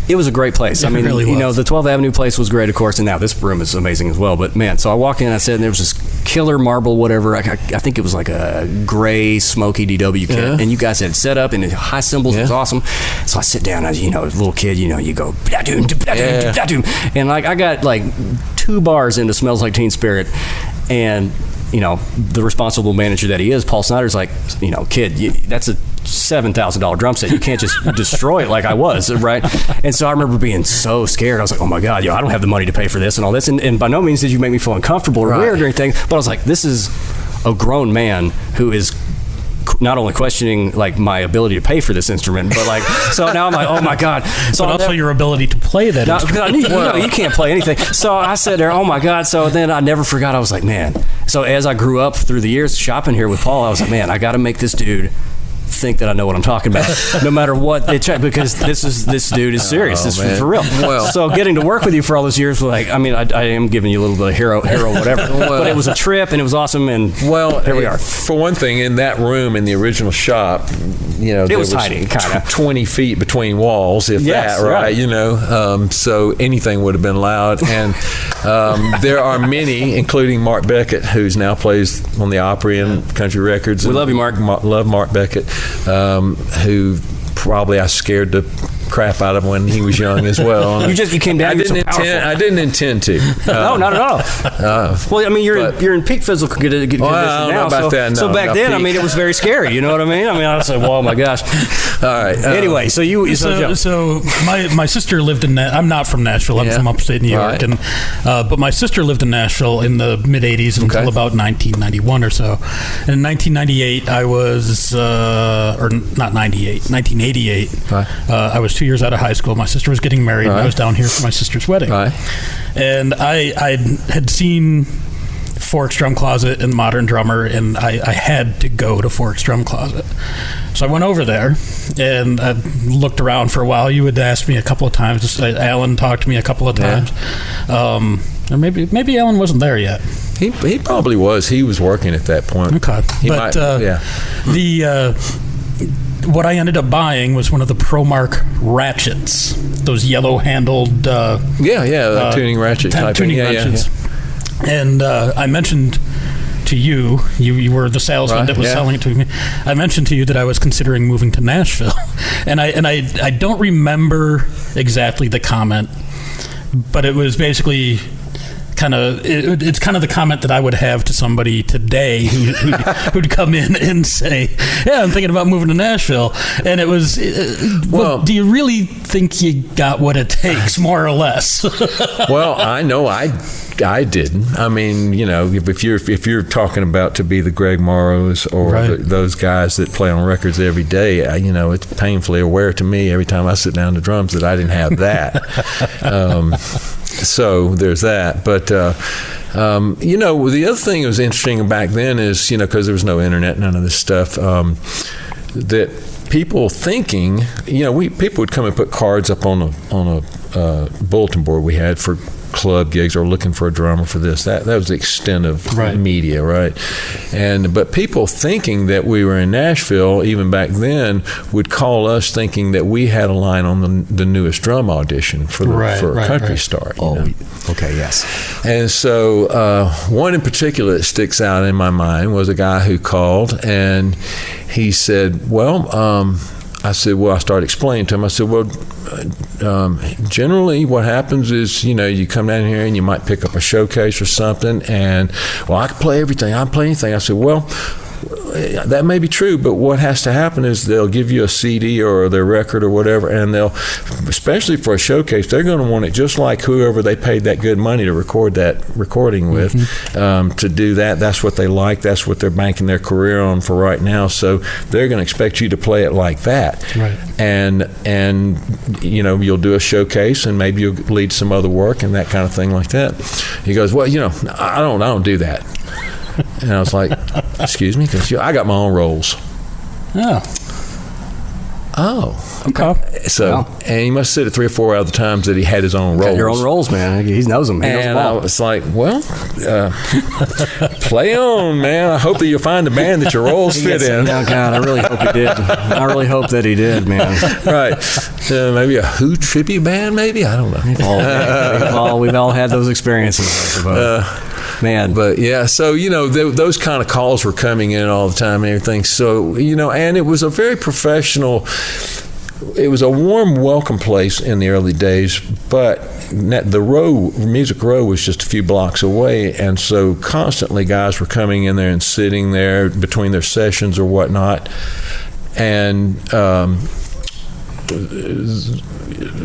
It was a great place. It really was. The 12th Avenue place was great, of course, and now this room is amazing as well. But man, so I walked in, I said, and there was this killer marble, whatever. I think it was like a gray, smoky DW kit, and you guys had it set up, and the high cymbals was awesome. So I sit down, as a little kid, you go, and like I got like 2 bars into Smells Like Teen Spirit, and the responsible manager that he is, Paul Snyder's like, kid, that's a $7,000 drum set. You can't just destroy it like I was, right? And so I remember being so scared. I was like, oh my God, I don't have the money to pay for this and all this. And by no means did you make me feel uncomfortable or weird or anything. But I was like, this is a grown man who is not only questioning like my ability to pay for this instrument, but like, so now I'm like, oh my God. So but also your ability to play that instrument. I knew, you can't play anything. So I sat there, oh my God. So then I never forgot. I was like, man. So as I grew up through the years shopping here with Paul, I was like, man, I got to make this dude think that I know what I'm talking about, no matter what they check, because this dude is serious. This is for real. Well, so getting to work with you for all those years, like, I mean, I am giving you a little bit of hero, whatever. But it was a trip, and it was awesome. And here we are. For one thing, in that room in the original shop, it was tiny, kind of 20 feet between walls, if that, right? So anything would have been loud. And there are many, including Mark Beckett, who's now plays on the Opry and Country Records. We love you, Mark. Love Mark Beckett. Who probably I scared the crap out of when he was young as well. You came down. I didn't intend to. No, not at all. Well, I mean, you're in peak physical condition now. I don't know about that. No, so back then, I mean, it was very scary. You know what I mean? I was like, well, oh my gosh. All right. Anyway, so my sister lived in. I'm not from Nashville. I'm from upstate New York, and but my sister lived in Nashville in the mid '80s until about 1991 or so. And in 1998, I was, or not 98, 1988. I was 2 years out of high school. My sister was getting married, and I was down here for my sister's wedding. And I had seen Forks Drum Closet and Modern Drummer, and I had to go to Forks Drum Closet. So I went over there, and I looked around for a while. You had asked me a couple of times. Alan talked to me a couple of times. Or maybe Alan wasn't there yet. He probably was. He was working at that point. Okay. What I ended up buying was one of the ProMark ratchets, those yellow-handled tuning ratchet type tuning ratchets. And I mentioned to you, you were the salesman that was selling it to me. I mentioned to you that I was considering moving to Nashville, and I don't remember exactly the comment, but it was basically it's kind of the comment that I would have to somebody today who'd come in and say, "Yeah, I'm thinking about moving to Nashville," and it was, well, do you really think you got what it takes, more or less? Well, I know I didn't. I mean, if you're talking about to be the Greg Morrows or those guys that play on records every day, it's painfully aware to me every time I sit down to drums that I didn't have that. So there's that. But, the other thing that was interesting back then is, because there was no internet, none of this stuff, that people thinking, people would come and put cards up on a bulletin board we had for club gigs or looking for a drummer for this. That was the extent of media, right? But people thinking that we were in Nashville, even back then, would call us thinking that we had a line on the newest drum audition for a country star. Okay, yes. And so one in particular that sticks out in my mind was a guy who called and he said, I started explaining to him. I said, generally what happens is, you come down here and you might pick up a showcase or something, and, I can play everything. I can play anything. I said, that may be true, but what has to happen is they'll give you a CD or their record or whatever, and they'll, especially for a showcase, they're going to want it just like whoever they paid that good money to record that recording with, to do that. That's what they like. That's what they're banking their career on for right now. So they're going to expect you to play it like that. Right. And you'll do a showcase and maybe you'll lead some other work and that kind of thing like that. He goes, I don't do that. And I was like, excuse me? Because I got my own roles. Oh. Okay. So, and he must have said it 3 or 4 other times that he had his own roles. Your own roles, man. He knows them. He knows them all. I was like, play on, man. I hope that you'll find a band that your roles fit in. Oh, God, I really hope he did. I really hope that he did, man. Right. Maybe a Who tribute band, maybe? I don't know. We've all had those experiences, I suppose. Man. But yeah, so, those kind of calls were coming in all the time and everything. So, and it was a very professional, it was a warm welcome place in the early days, but the Music Row was just a few blocks away. And so constantly guys were coming in there and sitting there between their sessions or whatnot. And,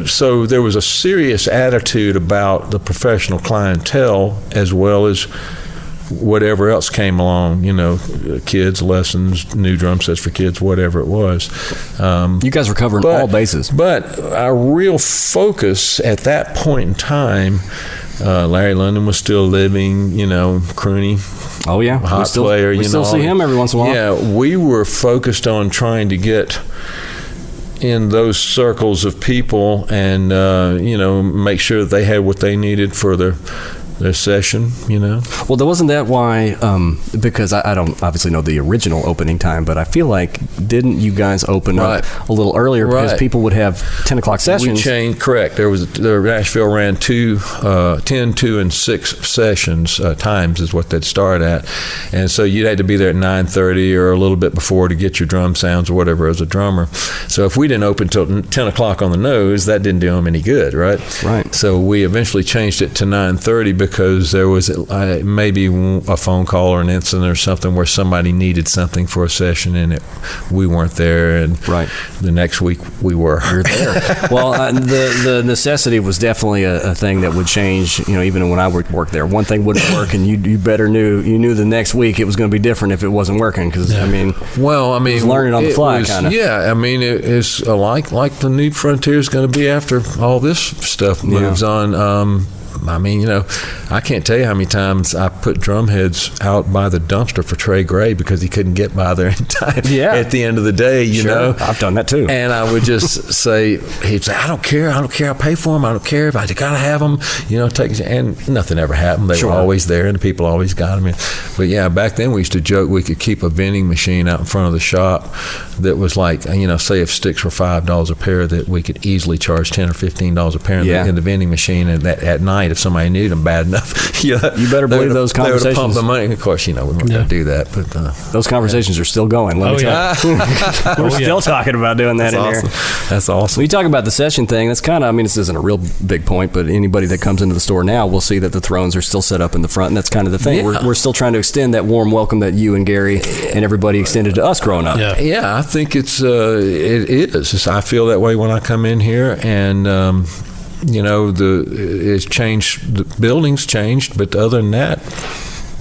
so there was a serious attitude about the professional clientele as well as whatever else came along, kids, lessons, new drum sets for kids, whatever it was. You guys were covering all bases. But our real focus at that point in time, Larry London was still living, croony. Oh, yeah. Hot player. We still see him every once in a while. Yeah, we were focused on trying to get in those circles of people and, make sure that they had what they needed for their session, Well, there wasn't that why, because I don't obviously know the original opening time, but I feel like, didn't you guys open up a little earlier because people would have 10 o'clock sessions? We changed, correct. Nashville ran 10, 2, and 6 sessions, times is what they'd start at. And so you had to be there at 9:30 or a little bit before to get your drum sounds or whatever as a drummer. So if we didn't open until 10 o'clock on the nose, that didn't do them any good, right? Right. So we eventually changed it to 9:30 because there was maybe a phone call or an incident or something where somebody needed something for a session and we weren't there, and the next week we were. You're there. Well, the necessity was definitely a thing that would change. Even when I worked there, one thing wouldn't work, and you better knew the next week it was going to be different if it wasn't working. Because it was learning on the fly, kind of. Yeah, it's like the New Frontier is going to be after all this stuff moves on. I can't tell you how many times I put drum heads out by the dumpster for Trey Gray because he couldn't get by there in time at the end of the day, you know. I've done that too. And I would just he'd say, I don't care, I'll pay for them, I don't care if I gotta have them, and nothing ever happened. They were always there and the people always got them in. But yeah, back then we used to joke we could keep a vending machine out in front of the shop that was like, say if sticks were $5 a pair, that we could easily charge $10 or $15 a pair in the vending machine, and that at night if somebody needed them bad enough. You better believe those conversations. They would pump the money. Of course, we weren't going to do that. But those conversations are still going. Let me tell you. We're still talking about doing that here. That's awesome. When you talk about the session thing, that's kind of, this isn't a real big point, but anybody that comes into the store now will see that the thrones are still set up in the front, and that's kind of the thing. Yeah. We're still trying to extend that warm welcome that you and Gary and everybody extended to us growing up. Yeah, I think it is. I feel that way when I come in here, and it's changed. The building's changed, but other than that,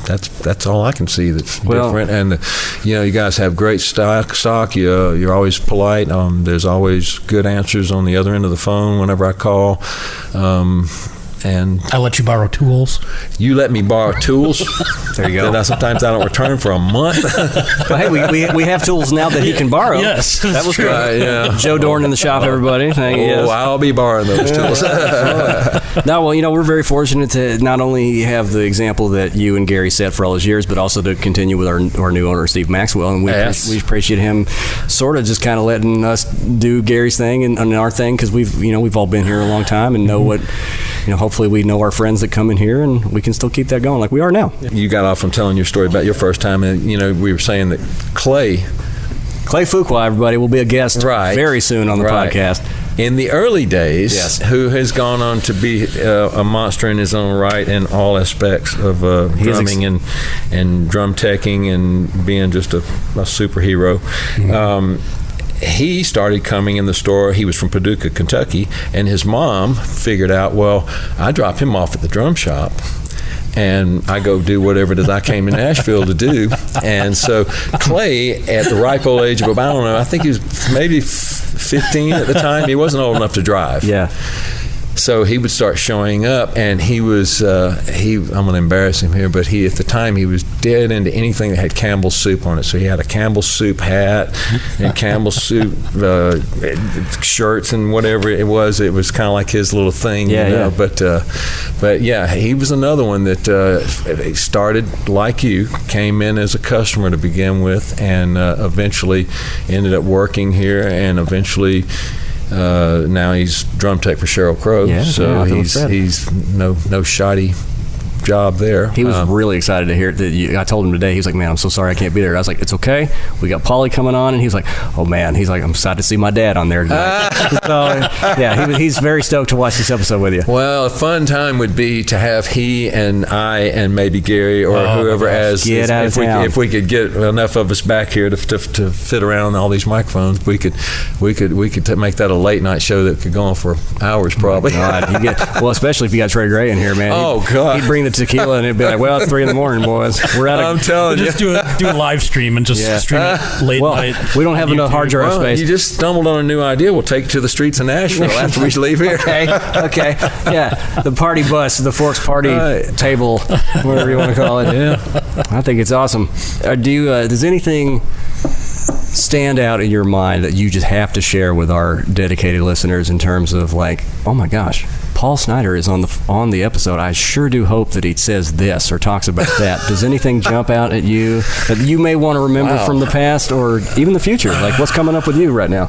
that's all I can see that's different. And you guys have great stock. You're always polite. There's always good answers on the other end of the phone whenever I call. And I let you borrow tools. You let me borrow tools. There you go. That sometimes I don't return for a month. Well, hey, we have tools now that he can borrow. Yes, that was true. Yeah. Joe Dorn in the shop, everybody. I'll be borrowing those tools. No, we're very fortunate to not only have the example that you and Gary set for all those years, but also to continue with our new owner, Steve Maxwell. And we appreciate him sort of just kind of letting us do Gary's thing and our thing, because we've all been here a long time and know what. Hopefully we know our friends that come in here, and we can still keep that going like we are now. You got off from telling your story about your first time, and we were saying that Clay Fuqua, everybody, will be a guest very soon on the podcast. In the early days, who has gone on to be a monster in his own right in all aspects of drumming and drum teching and being just a superhero. Mm-hmm. He started coming in the store. He was from Paducah, Kentucky, and his mom figured out, I drop him off at the drum shop, and I go do whatever it is I came to Nashville to do. And so Clay, at the ripe old age of about, I think he was maybe 15 at the time. He wasn't old enough to drive. Yeah. So he would start showing up, and he was, I'm going to embarrass him here, but at the time, he was dead into anything that had Campbell's soup on it. So he had a Campbell's soup hat and Campbell's soup shirts and whatever it was. It was kind of like his little thing, But he was another one that started like you, came in as a customer to begin with, and eventually ended up working here, and eventually now he's drum tech for Sheryl Crow, he's no shoddy job there. He was really excited to hear that. I told him today, he was like, man, I'm so sorry I can't be there. I was like, it's okay. We got Paulie coming on, and he was like, oh man, he's like, I'm excited to see my dad on there tonight. He's very stoked to watch this episode with you. Well, a fun time would be to have he and I and maybe Gary or whoever if we could get enough of us back here to fit around all these microphones, we could make that a late night show that could go on for hours probably. Oh God, especially if you got Trey Gray in here, man. Oh God, he'd bring the tequila and it'd be like, it's 3 a.m, boys. We're out. I'm telling you, just do a live stream and just stream it late night. We don't have enough hard drive space. You just stumbled on a new idea. We'll take it to the streets of Nashville after we leave here. Okay, the party bus, the Forks party table, whatever you want to call it. Yeah, I think it's awesome. Does anything stand out in your mind that you just have to share with our dedicated listeners in terms of like, oh my gosh, Paul Snyder is on the episode. I sure do hope that he says this or talks about that. Does anything jump out at you that you may want to remember from the past or even the future? Like, what's coming up with you right now?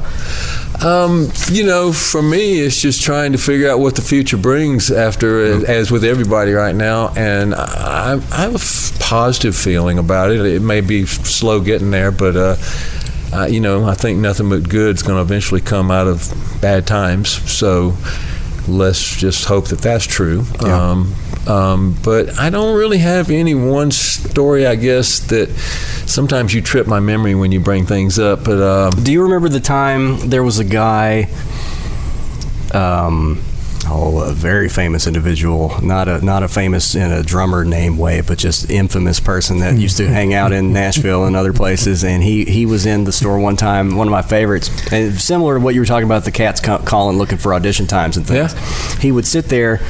For me, it's just trying to figure out what the future brings after, as with everybody right now. And I have a positive feeling about it. It may be slow getting there, but I think nothing but good's going to eventually come out of bad times. So let's just hope that that's true. Yeah. But I don't really have any one story, I guess, that sometimes you trip my memory when you bring things up. But do you remember the time there was a guy, a very famous individual, not a famous in a drummer name way, but just infamous person that used to hang out in Nashville and other places, and he was in the store one time, one of my favorites, and similar to what you were talking about, the cats calling looking for audition times and things. Yeah. He would sit there,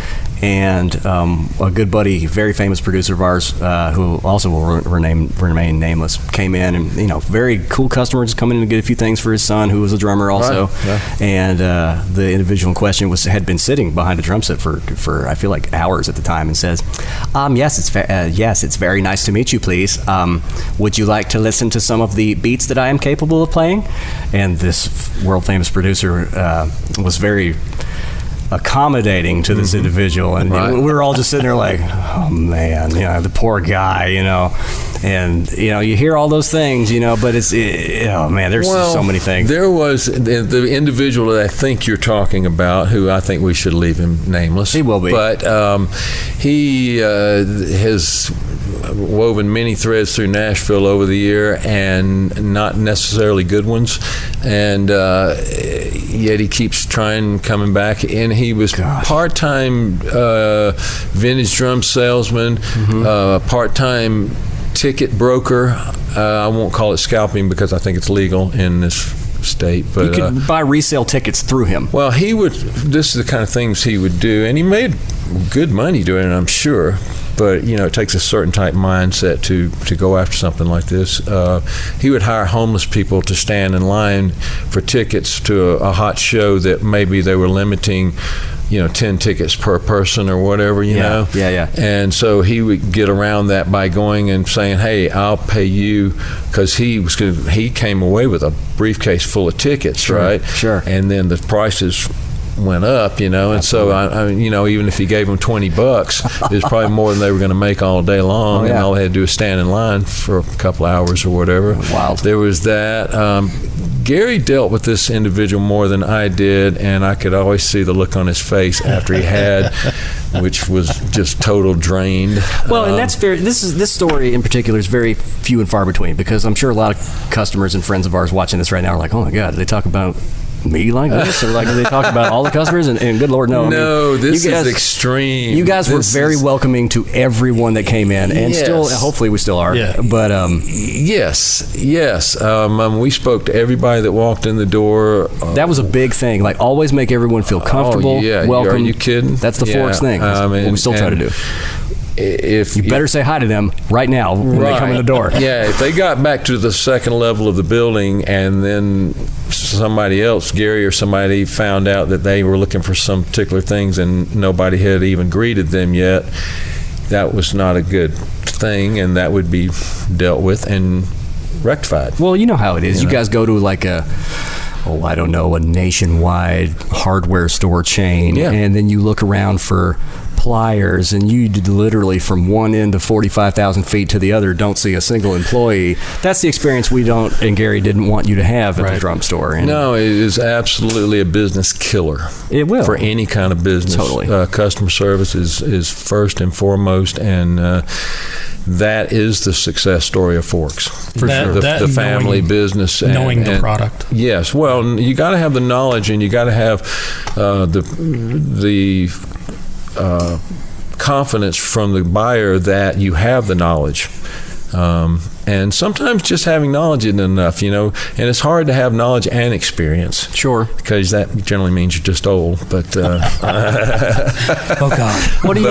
and a good buddy, very famous producer of ours, who also will remain nameless, came in, and very cool customer, just coming in to get a few things for his son, who was a drummer also. Right. Yeah. And the individual in question had been sitting behind a drum set for I feel like hours at the time, and says, yes, it's very nice to meet you, please. Would you like to listen to some of the beats that I am capable of playing? And this world famous producer was very accommodating to this individual, and we were all just sitting there like, oh man, the poor guy, and you hear all those things, but it's oh man, there's just so many things. There was the individual that I think you're talking about, who I think we should leave him nameless. He will be, but he has woven many threads through Nashville over the year, and not necessarily good ones, and yet he keeps trying, coming back, and he was part-time vintage drum salesman, part-time ticket broker. I won't call it scalping because I think it's legal in this state, but you could buy resale tickets through him. Well, this is the kind of things he would do, and he made good money doing it, I'm sure. But it takes a certain type mindset to go after something like this. He would hire homeless people to stand in line for tickets to a hot show that maybe they were limiting 10 tickets per person or whatever, you know? Yeah. And so he would get around that by going and saying, hey, I'll pay you, because he came away with a briefcase full of tickets, right? Sure. And then the prices went up, and so I even if he gave them $20, it was probably more than they were going to make all day long, and all they had to do was stand in line for a couple hours or whatever. Wild. There was that. Gary dealt with this individual more than I did, and I could always see the look on his face after he had, which was just total drained. Well, and that's very. This story in particular is very few and far between, because I'm sure a lot of customers and friends of ours watching this right now are like, "Oh my God, did they talk about me like this, or like, do they talk about all the customers?" And good Lord, no. This is extreme. You guys were very welcoming to everyone that came in, and still, hopefully, we still are. Yeah. But yes. We spoke to everybody that walked in the door. That was a big thing. Like, always make everyone feel comfortable. Welcome. Are you kidding? That's the Forks thing. That's what we still try to do. If you better say hi to them right now when they come in the door. Yeah, if they got back to the second level of the building, and then somebody else, Gary or somebody, found out that they were looking for some particular things and nobody had even greeted them yet, that was not a good thing, and that would be dealt with and rectified. Well, you know how it is. You guys go to like a nationwide hardware store chain, and then you look around for pliers, and you literally from one end of 45,000 feet to the other don't see a single employee. That's the experience we don't, and Gary didn't want you to have at the drum store. And no, it is absolutely a business killer. It will. For any kind of business. Totally. Customer service is first and foremost, and that is the success story of Forks. For sure. The family business. Knowing the product. Yes. Well, you got to have the knowledge, and you got to have the confidence from the buyer that you have the knowledge. And sometimes just having knowledge isn't enough, and it's hard to have knowledge and experience. Sure. Because that generally means you're just old. But oh God, what do you?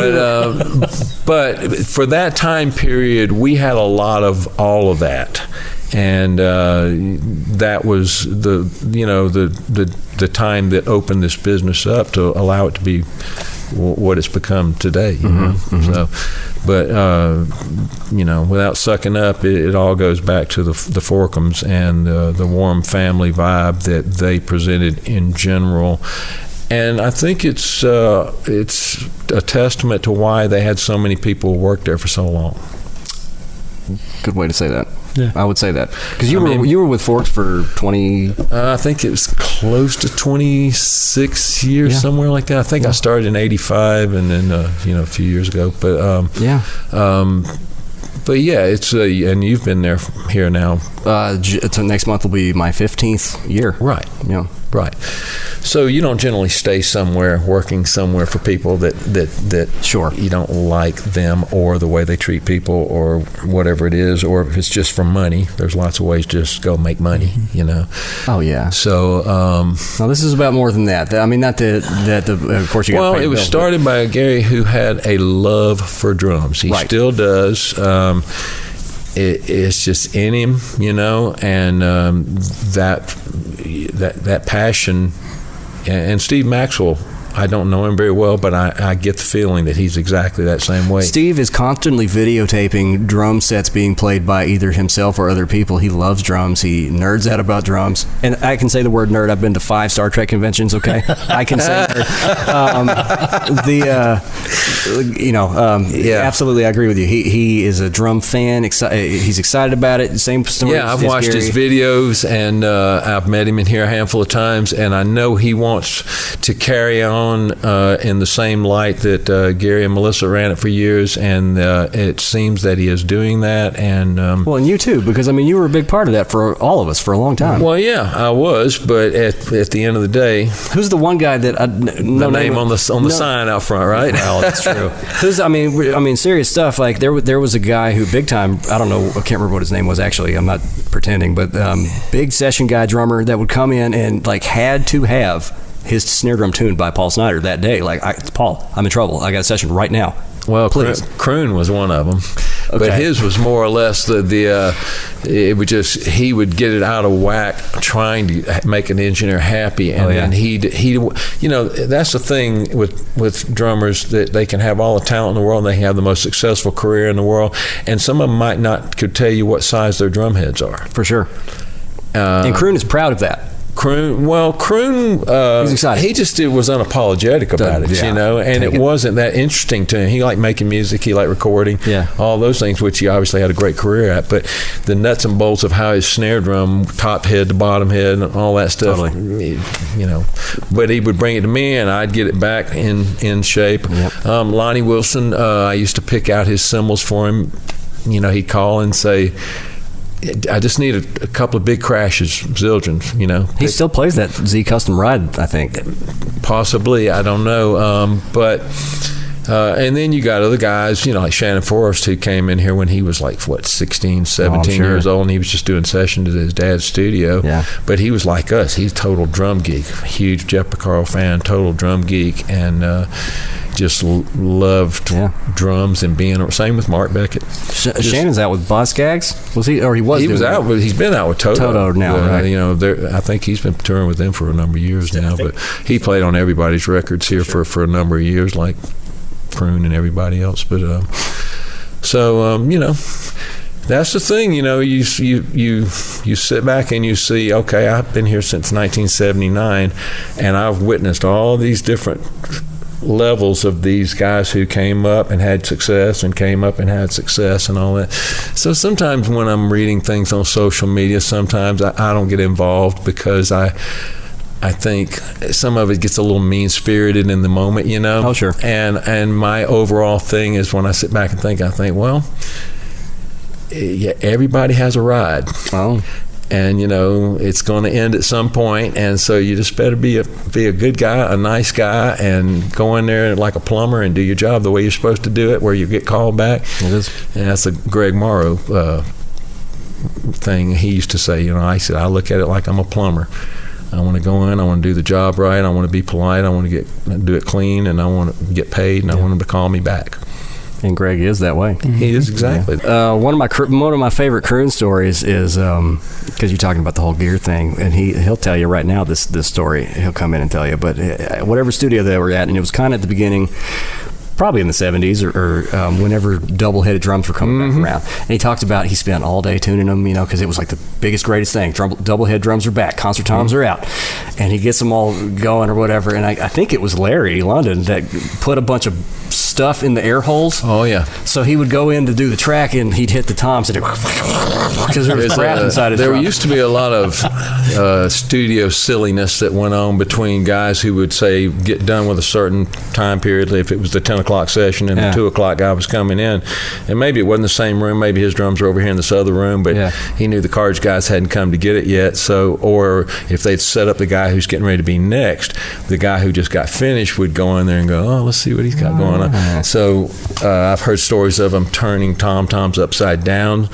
But for that time period, we had a lot of all of that, and that was the time that opened this business up to allow it to be what it's become today. So, but without sucking up, it all goes back to the Forkums and the warm family vibe that they presented in general. And I think it's a testament to why they had so many people work there for so long. Good way to say that. Yeah. I would say that, because you were with Forks for 20. I think it was close to 26 years, somewhere like that. I think I started in '85, and then a few years ago. But but yeah, it's and you've been there here now. Next month will be my 15th year. Right. Yeah. Right. So you don't generally stay working somewhere for people that sure you don't like them or the way they treat people or whatever it is, or if it's just for money. There's lots of ways to just go make money, Oh yeah. So now this is about more than that. I mean, not that of course you got to pay it was started by a Gary who had a love for drums. He still does. It's just in him, and that passion. And Steve Maxwell I don't know him very well, but I get the feeling that he's exactly that same way. Steve is constantly videotaping drum sets being played by either himself or other people. He loves drums. He nerds out about drums. And I can say the word nerd. I've been to 5 Star Trek conventions, okay? I can say nerd. Absolutely, I agree with you. He is a drum fan. He's excited about it. Same story. Yeah, I've watched his videos, and I've met him in here a handful of times, and I know he wants to carry on in the same light that Gary and Melissa ran it for years, and it seems that he is doing that. And well, and you too, because I mean, you were a big part of that for all of us for a long time. Well, yeah, I was, but at the end of the day, who's the one guy that the name on the sign out front, right? Well, that's true. I mean, serious stuff. Like there was a guy who big time. I don't know. I can't remember what his name was actually. I'm not pretending, but big session guy drummer that would come in and like had to have his snare drum tuned by Paul Snyder that day. Like, Paul, I'm in trouble. I got a session right now. Well, please. Kroon was one of them, okay. But his was more or less it would just, he would get it out of whack trying to make an engineer happy, and then he'd that's the thing with drummers, that they can have all the talent in the world and they have the most successful career in the world, and some of them might not could tell you what size their drum heads are. For sure. And Kroon is proud of that. Kroon, he's excited. He just was unapologetic about it, and it wasn't that interesting to him. He liked making music, he liked recording, all those things, which he obviously had a great career at, but the nuts and bolts of how his snare drum, top head to bottom head, and all that stuff, but he would bring it to me, and I'd get it back in shape. Yep. Lonnie Wilson, I used to pick out his cymbals for him. He'd call and say, I just need a couple of big crashes, Zildjians, He still plays that Z Custom Ride, I think. Possibly, I don't know. But and then you got other guys, like Shannon Forrest, who came in here when he was like, 16, 17 years old, and he was just doing sessions at his dad's studio. Yeah. But he was like us. He's total drum geek, huge Jeff Porcaro fan, total drum geek, and just loved drums and being. Same with Mark Beckett. Shannon's out with Boss Gags. Was he? Or he was? He was out. He's been out with Toto now. Right. I think he's been touring with them for a number of years now. But he played on everybody's records here for a number of years, like Kroon and everybody else. But that's the thing. You sit back and you see, okay, I've been here since 1979, and I've witnessed all these different levels of these guys who came up and had success and came up and had success and all that. So sometimes when I'm reading things on social media, sometimes I don't get involved, because I think some of it gets a little mean-spirited in the moment, Oh, sure. And my overall thing is, when I sit back and think, well, everybody has a ride. Oh. And it's going to end at some point, and so you just better be a good guy, a nice guy, and go in there like a plumber and do your job the way you're supposed to do it, where you get called back. It is. And that's a Greg Morrow thing. He used to say, I said, I look at it like I'm a plumber. I want to go in, I want to do the job right, I want to be polite, I want to do it clean, and I want to get paid, and I want them to call me back. And Greg is that way. He is, exactly. One of my favorite Kroon stories is because you're talking about the whole gear thing, and he'll tell you right now this story. He'll come in and tell you, but whatever studio they were at, and it was kind of at the beginning, probably in the 70s or whenever double-headed drums were coming back around. And he talked about he spent all day tuning them, because it was like the biggest, greatest thing. Double-head drums are back. Concert toms are out. And he gets them all going or whatever. And I think it was Larry London that put a bunch of stuff in the air holes. Oh, yeah. So he would go in to do the track, and he'd hit the toms, and because there was crap inside his drum. There used to be a lot of studio silliness that went on between guys who would say, get done with a certain time period, if it was the 10 o'clock session and the 2 o'clock guy was coming in, and maybe it wasn't the same room, maybe his drums were over here in this other room, but he knew the cards guys hadn't come to get it yet. So, or if they'd set up the guy who's getting ready to be next, the guy who just got finished would go in there and go, oh, let's see what he's got going on. So I've heard stories of them turning tom-toms upside down,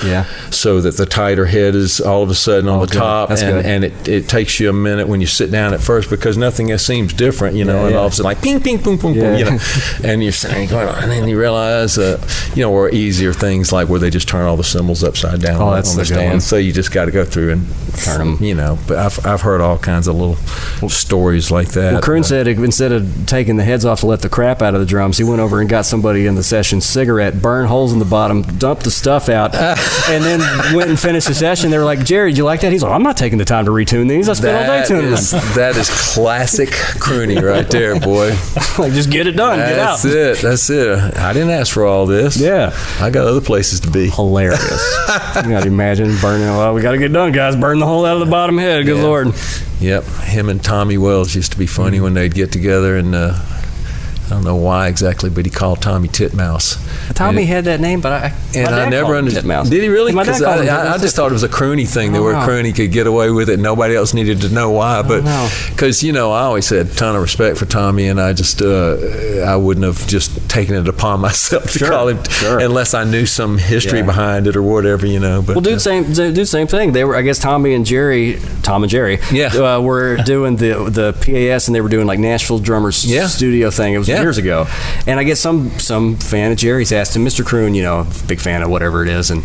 so that the tighter head is all of a sudden on the top, and it takes you a minute when you sit down at first because nothing else seems different, and all of a sudden like ping, ping, boom, boom, boom, and you're sitting going, and then you realize, or easier things like where they just turn all the cymbals upside down on the stand. So you just got to go through and turn them, But I've heard all kinds of little stories like that. Well, Kroon said instead of taking the heads off to let the crap out of the drums, he went over and got somebody in the session cigarette, burned holes in the bottom, dumped the stuff out, and then went and finished the session. They were like, Jerry, did you like that? He's like, I'm not taking the time to retune these. I spent all day tuning them. That is classic crooning right there, boy. Like, just get it done. Get out. That's it. I didn't ask for all this. Yeah. I got other places to be. Hilarious. You got to imagine burning, we got to get done, guys. Burn the hole out of the bottom head. Good Lord. Yep. Him and Tommy Wells used to be funny when they'd get together, and I don't know why exactly, but he called Tommy Titmouse. Tommy had that name, but I never understood. Did he really? Because I just thought it was a croony thing, where a croony could get away with it and nobody else needed to know why. But because, I always had a ton of respect for Tommy, and I just, I wouldn't have just taken it upon myself to call him unless I knew some history behind it or whatever, But, well, same thing. They were, I guess, Tom and Jerry, were doing the PAS, and they were doing like Nashville Drummers studio thing. It was years ago, and I guess some fan of Jerry's asked him, Mr. Kroon, big fan of whatever it is, and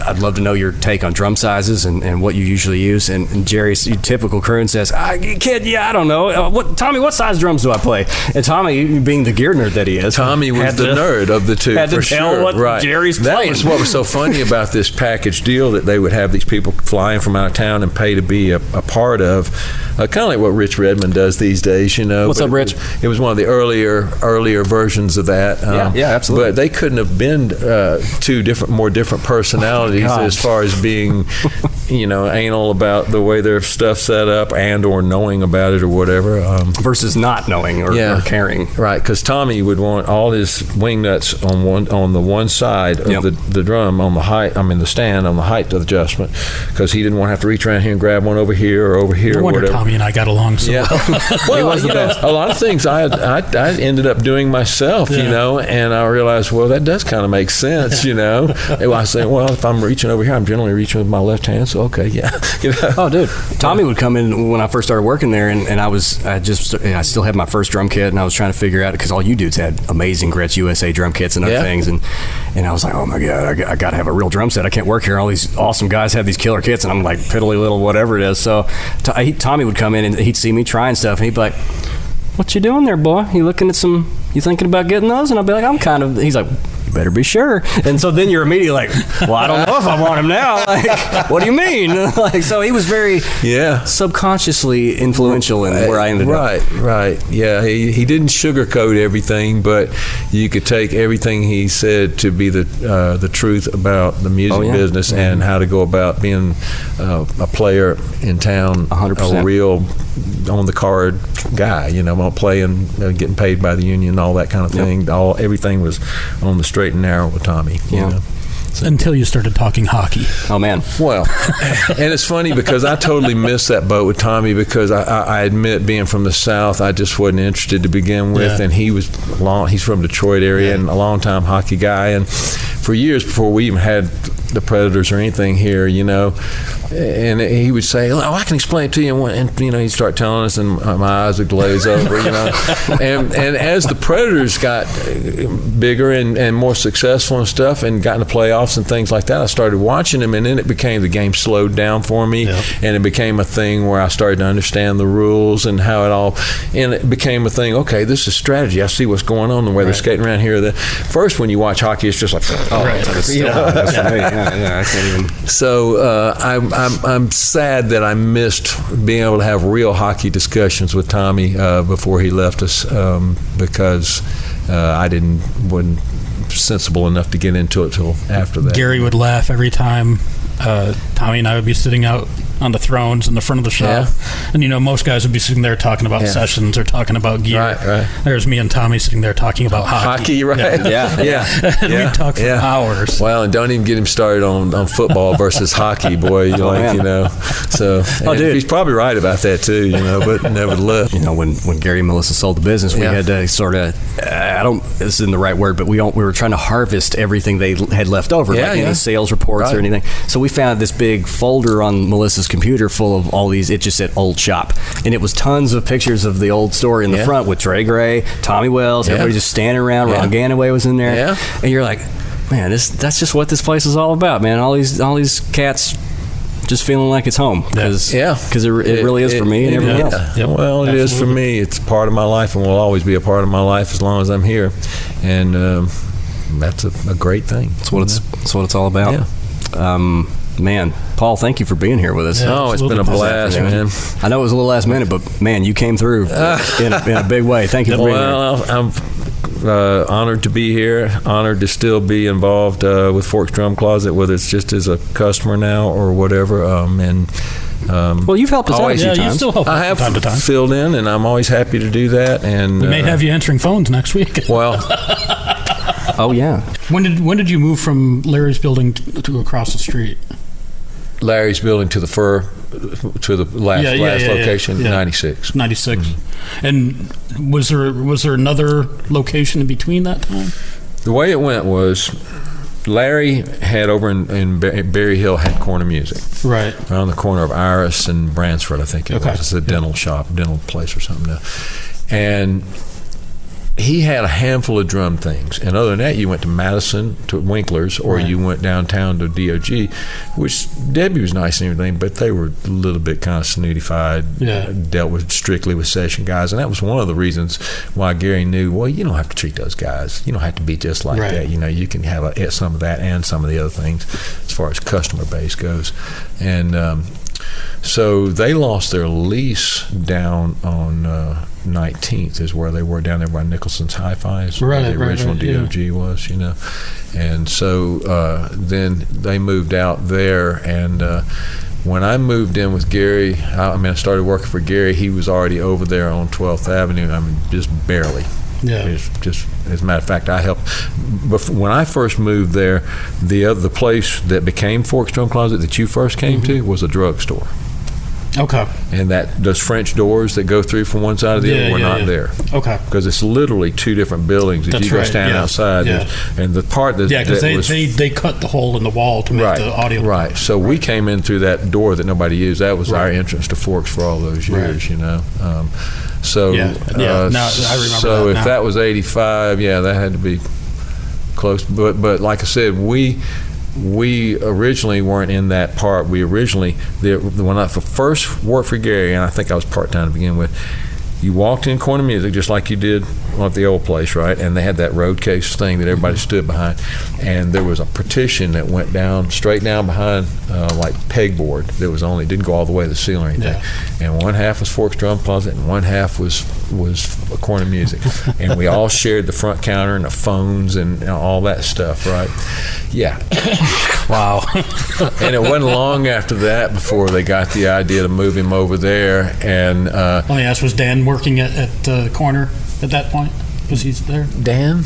I'd love to know your take on drum sizes and what you usually use. And Jerry's typical Kroon says, kid, I don't know. Tommy, what size drums do I play? And Tommy, being the gear nerd that he is, Tommy was the nerd of the two, had to for tell sure. What Jerry's playing. That was what was so funny about this package deal, that they would have these people flying from out of town and pay to be a part of, kind of like what Rich Redmond does these days. What's up, Rich? It was one of the earlier versions of that. Yeah, absolutely. But they couldn't have been two more different personalities as far as being, anal about the way their stuff's set up and or knowing about it or whatever. Versus not knowing or caring. Right, because Tommy would want all his wing nuts on the one side of the drum, on the height, the stand, on the height adjustment, because he didn't want to have to reach around here and grab one over here or over here. No wonder Tommy and I got along so well. Well, a lot of things I ended up doing myself, and I realized, well, that does kind of make sense, I say, well, if I'm reaching over here, I'm generally reaching with my left hand, so okay, Oh, dude, Tommy would come in when I first started working there, and I still had my first drum kit, and I was trying to figure out, because all you dudes had amazing Gretsch USA drum kits and other things, and I was like, oh my God, I got to have a real drum set. I can't work here. All these awesome guys have these killer kits, and I'm like piddly little whatever it is. So Tommy would come in and he'd see me trying stuff, and he'd be like, what you doing there, boy? You thinking about getting those? And I'll be like, he's like, you better be sure. And so then you're immediately like, well, I don't know if I want him now. Like, what do you mean? So he was very subconsciously influential in where I ended up. Right. Yeah, he didn't sugarcoat everything, but you could take everything he said to be the truth about the music business and how to go about being a player in town, 100%. a real on the card guy, playing, getting paid by the union, all that kind of thing. Everything was on the straight and narrow with Tommy. So, until you started talking hockey. Oh man. Well, and it's funny because I totally missed that boat with Tommy, because I admit, being from the South, I just wasn't interested to begin with, and he's from Detroit area and a long time hockey guy, and for years before we even had the Predators or anything here, and he would say, "Oh, I can explain it to you," and he'd start telling us, and my eyes would glaze over, and as the Predators got bigger and more successful and stuff, and got into playoffs and things like that, I started watching them, and then it became, the game slowed down for me, and it became a thing where I started to understand the rules and how it all, and it became a thing. Okay, this is strategy. I see what's going on, the way they're skating around here. First, when you watch hockey, it's just like, that's for me. I can't even. So I'm sad that I missed being able to have real hockey discussions with Tommy before he left us, because I wasn't sensible enough to get into it till after that. Gary would laugh every time Tommy and I would be sitting out on the thrones in the front of the shop. And, most guys would be sitting there talking about sessions or talking about gear. Right. There's me and Tommy sitting there talking about hockey. Right. Yeah. We'd talk for hours. Well, and don't even get him started on football versus hockey, boy. So dude, he's probably right about that too, but nevertheless. When Gary and Melissa sold the business, we had to sort of, this isn't the right word, but we were trying to harvest everything they had left over, any sales reports or anything. So we found this big folder on Melissa's computer full of all these, it just said old shop. And it was tons of pictures of the old store in the front with Trey Gray, Tommy Wells, everybody just standing around. Ron Ganaway was in there. Yeah. And you're like, man, that's just what this place is all about, man. All these cats just feeling like it's home. Because it really is for me and everyone else. Yeah. Well, it is for me. It's part of my life and will always be a part of my life as long as I'm here. And that's a great thing. That's what it's all about. Yeah. Man, Paul, thank you for being here with us. Yeah, it's been a blast, man. I know it was a little last minute, but man, you came through in a big way. Thank you for being here. Well, I'm honored to be here, honored to still be involved with Forks Drum Closet, whether it's just as a customer now or whatever. Well, you've helped us out a few times. You still help I have from time to time. Filled in, and I'm always happy to do that. And we may have you answering phones next week. Well. Oh yeah. When did you move from Larry's building to across the street? Larry's building to the last location, 96. 96. Mm-hmm. And was there another location in between that time? The way it went was Larry had over in Berry Hill had Corner Music. Right. Around the corner of Iris and Bransford, I think it was. It's a dental shop, dental place or something now. And he had a handful of drum things, and other than that, you went to Madison, to Winkler's, or you went downtown to DOG, which Debbie was nice and everything, but they were a little bit kind of snootified, dealt strictly with session guys, and that was one of the reasons why Gary knew, well, you don't have to treat those guys. You don't have to be just like that. You can have some of that and some of the other things as far as customer base goes. And so they lost their lease down on 19th is where they were, down there by Nicholson's Hi-Fi's, where the original DOG was, And so then they moved out there, and when I moved in with Gary, I started working for Gary, he was already over there on 12th Avenue, just barely. Yeah. Just as a matter of fact, I helped. When I first moved there, the place that became Forks Drum Closet that you first came to was a drugstore. Okay. And those French doors that go through from one side to the other were not there. Okay. Because it's literally two different buildings. If you go stand outside, and the part that because they cut the hole in the wall to make the audio. Right. So we came in through that door that nobody used. That was our entrance to Forks for all those years. So now I remember so if that was 85, that had to be close. But like I said, we originally weren't in that part. We originally, when I first worked for Gary, and I think I was part-time to begin with, you walked in Corner Music just like you did at the old place, right? And they had that road case thing that everybody stood behind. And there was a partition that went down, straight down behind, like pegboard. That didn't go all the way to the ceiling or anything. Yeah. And one half was Forks Drum Closet, and one half was Corner Music. And we all shared the front counter and the phones and all that stuff, right? Yeah. Wow. And it wasn't long after that before they got the idea to move him over there. And let me ask, was Dan working at the corner at that point? Was he there? Dan.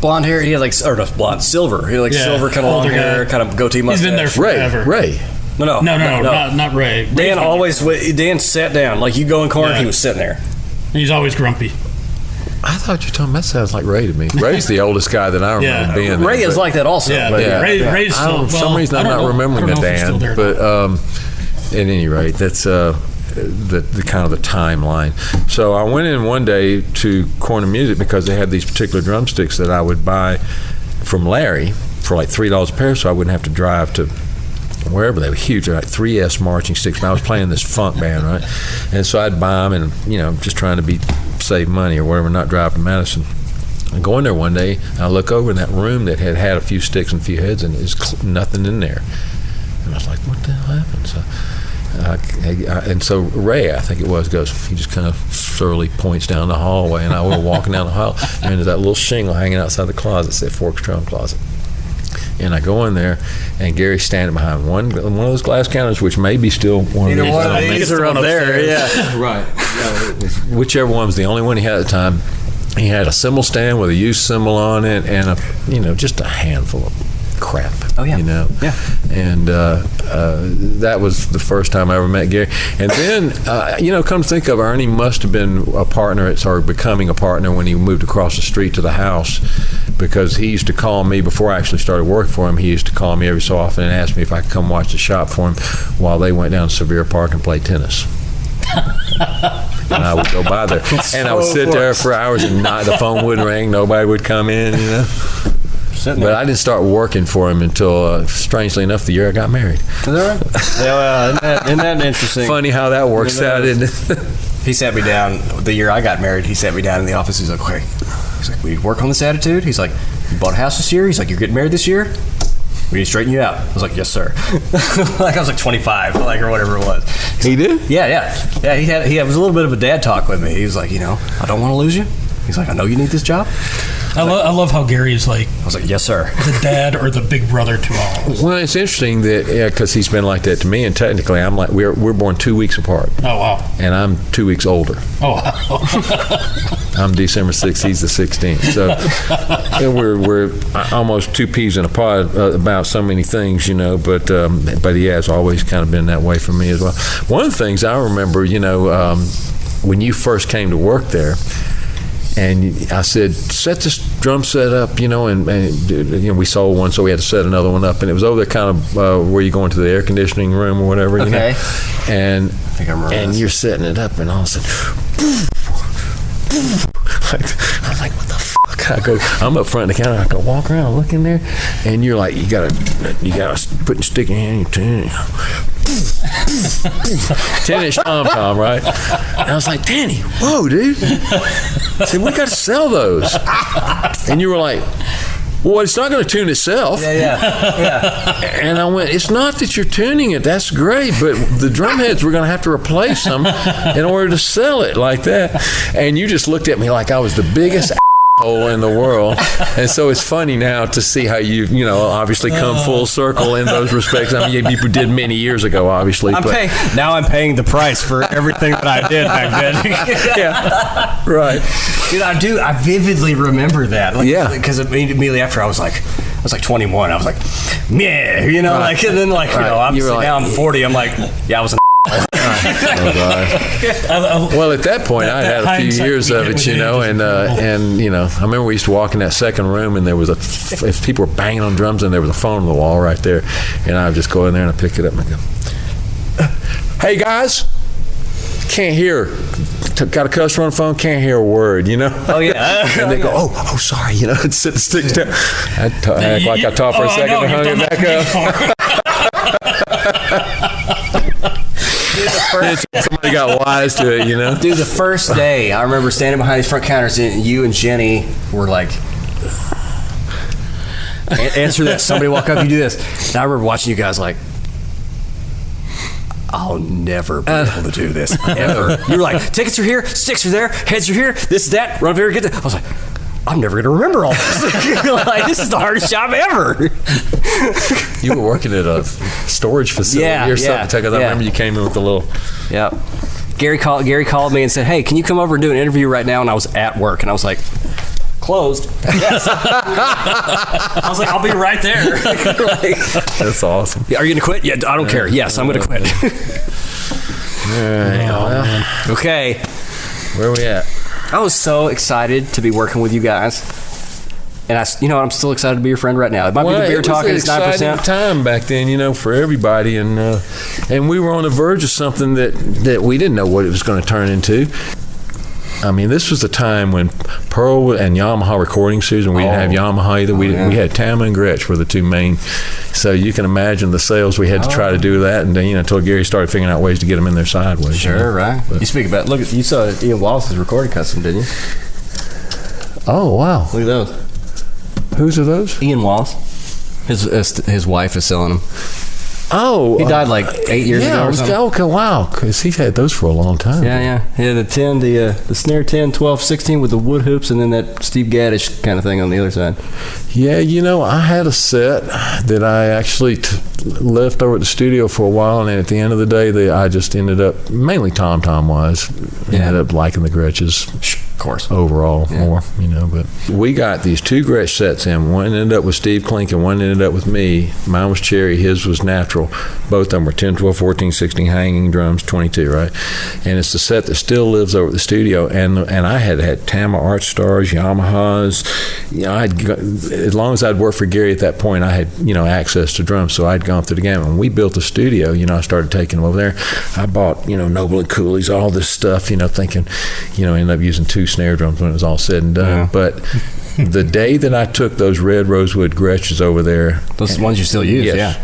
Blonde hair. He had silver. He had silver kind of long hair, kind of goatee mustache. He's been there forever. Ray. No, not Ray. Dan sat down. Like, you go in corner, he was sitting there. He's always grumpy. I thought you were talking, that sounds like Ray to me. Ray's the oldest guy that I remember being there. Ray is like that also. Ray's still, for some reason I'm not remembering the Dan. But at any rate, that's the kind of the timeline. So I went in one day to Corner Music because they had these particular drumsticks that I would buy from Larry for like $3 a pair, so I wouldn't have to drive to wherever. They were huge. They're like 3S marching sticks. And I was playing this funk band, right? And so I'd buy them, and just trying to save money or whatever, not drive to Madison. I go in there one day, and I look over in that room that had a few sticks and a few heads, and there's nothing in there. And I was like, what the hell happened? So and so Ray, I think it was, he just kind of surly points down the hallway, and I was walking down the hall, and there's that little shingle hanging outside the closet that said Forks Drum Closet. And I go in there, and Gary's standing behind one of those glass counters, which may be still one of these. These are up there, yeah. Right. Whichever one was the only one he had at the time. He had a cymbal stand with a used cymbal on it, and just a handful of crap. Oh yeah. Yeah. And that was the first time I ever met Gary. And then, come to think of it, Ernie must have been a partner or becoming a partner when he moved across the street to the house, because he used to call me before I actually started working for him. He used to call me every so often and ask me if I could come watch the shop for him while they went down to Sevier Park and played tennis. And I would go by there, and I would sit there for hours, and the phone wouldn't ring, nobody would come in, But I didn't start working for him until, strangely enough, the year I got married. Is that right? Yeah, isn't that interesting? Funny how that works out, isn't it? He sat me down the year I got married. He sat me down in the office. He's like, "Hey," he's like, "We work on this attitude." He's like, "You bought a house this year?" He's like, "You're getting married this year? We need to straighten you out." I was like, "Yes, sir." I was like 25, or whatever it was. He did? Yeah. He was a little bit of a dad talk with me. He was like, "I don't want to lose you." He's like, "I know you need this job." I love how Gary is like. I was like, "Yes, sir." The dad or the big brother to all of us. Well, it's interesting that because he's been like that to me, and technically, I'm like we're born 2 weeks apart. Oh wow! And I'm 2 weeks older. Oh wow! I'm December 6th. He's the 16th. So and we're almost two peas in a pod about so many things, But he has always kind of been that way for me as well. One of the things I remember, when you first came to work there. And I said, set this drum set up, and we sold one, so we had to set another one up. And it was over there kind of where you go into the air conditioning room or whatever, Okay. And, I think I remember this. You're setting it up, and all of a sudden, I'm like, what the fuck? I go, I'm up front of the counter. I go, walk around, look in there. And you're like, you gotta put your stick in your hand, you turn it. 10-inch tom-tom, right? And I was like, Danny, whoa, dude. I said, we got to sell those. And you were like, well, it's not going to tune itself. Yeah. And I went, it's not that you're tuning it. That's great. But the drum heads, we're going to have to replace them in order to sell it like that. And you just looked at me like I was the biggest hole in the world. And so it's funny now to see how you've obviously come full circle in those respects. I mean, you did many years ago, obviously. Now I'm paying the price for everything that I did back then. Yeah, right. Dude, I vividly remember that. Yeah, because immediately after I was like 21. I was like, yeah, right. And then obviously now I'm 40. I'm like, yeah, I was an well, at that point, I had a few years of it, and I remember we used to walk in that second room, and there was if people were banging on drums, and there was a phone on the wall right there, and I would just go in there and I'd pick it up and I'd go, "Hey guys, can't hear. Got a customer on the phone, can't hear a word, Oh yeah. And they go, oh, sorry, and sit the sticks down. I'd act like I talked for a second and hung it back up. Somebody got wise to it, Dude, the first day, I remember standing behind these front counters, and you and Jenny were like, answer this. Somebody walk up, you do this. And I remember watching you guys like, I'll never be able to do this, ever. You were like, tickets are here, sticks are there, heads are here, this is that, run up here, get that. I was like, I'm never going to remember all this. Like, this is the hardest job ever. You were working at a storage facility or something. I remember you came in with a little... Yep. Gary called me and said, hey, can you come over and do an interview right now? And I was at work, and I was like, closed. Yes. I was like, I'll be right there. That's awesome. Are you going to quit? Yeah, I don't care. Yes, I'm going to quit. Okay. Where are we at? I was so excited to be working with you guys. And I'm still excited to be your friend right now. It might be the beer talking. It's 9%. It was an exciting time back then, for everybody, and we were on the verge of something that we didn't know what it was going to turn into. I mean, this was the time when Pearl and Yamaha recording studios, and we didn't have Yamaha either. We had Tama and Gretsch were the two main. So you can imagine the sales we had to try to do that, and then until Gary started figuring out ways to get them in there sideways. Sure, right. But you speak about you saw Ian Wallace's recording custom, didn't you? Oh wow! Look at those. Whose are those? Ian Wallace. His wife is selling them. Oh, He died like 8 years ago or something. Okay, wow, because he's had those for a long time. Yeah. He had the snare 10, 12, 16 with the wood hoops, and then that Steve Gaddish kind of thing on the other side. Yeah, I had a set that I actually left over at the studio for a while, and at the end of the day, I just ended up, mainly tom-tom wise, ended up liking the Gretches. Of course. Overall, more, but we got these 2 Gretsch sets in. One ended up with Steve Klink and one ended up with me. Mine was cherry, his was natural. Both of them were 10, 12, 14, 16 hanging drums, 22, right? And it's the set that still lives over at the studio. And I had Tama Art Stars, Yamahas. As long as I'd worked for Gary at that point, I had, access to drums. So I'd gone through the gamut. When we built the studio, I started taking them over there. I bought, Noble and Coolies, all this stuff, thinking, ended up using 2 snare drums when it was all said and done. Yeah. But the day that I took those red rosewood Gretches over there, Those ones you still use, yes, yeah.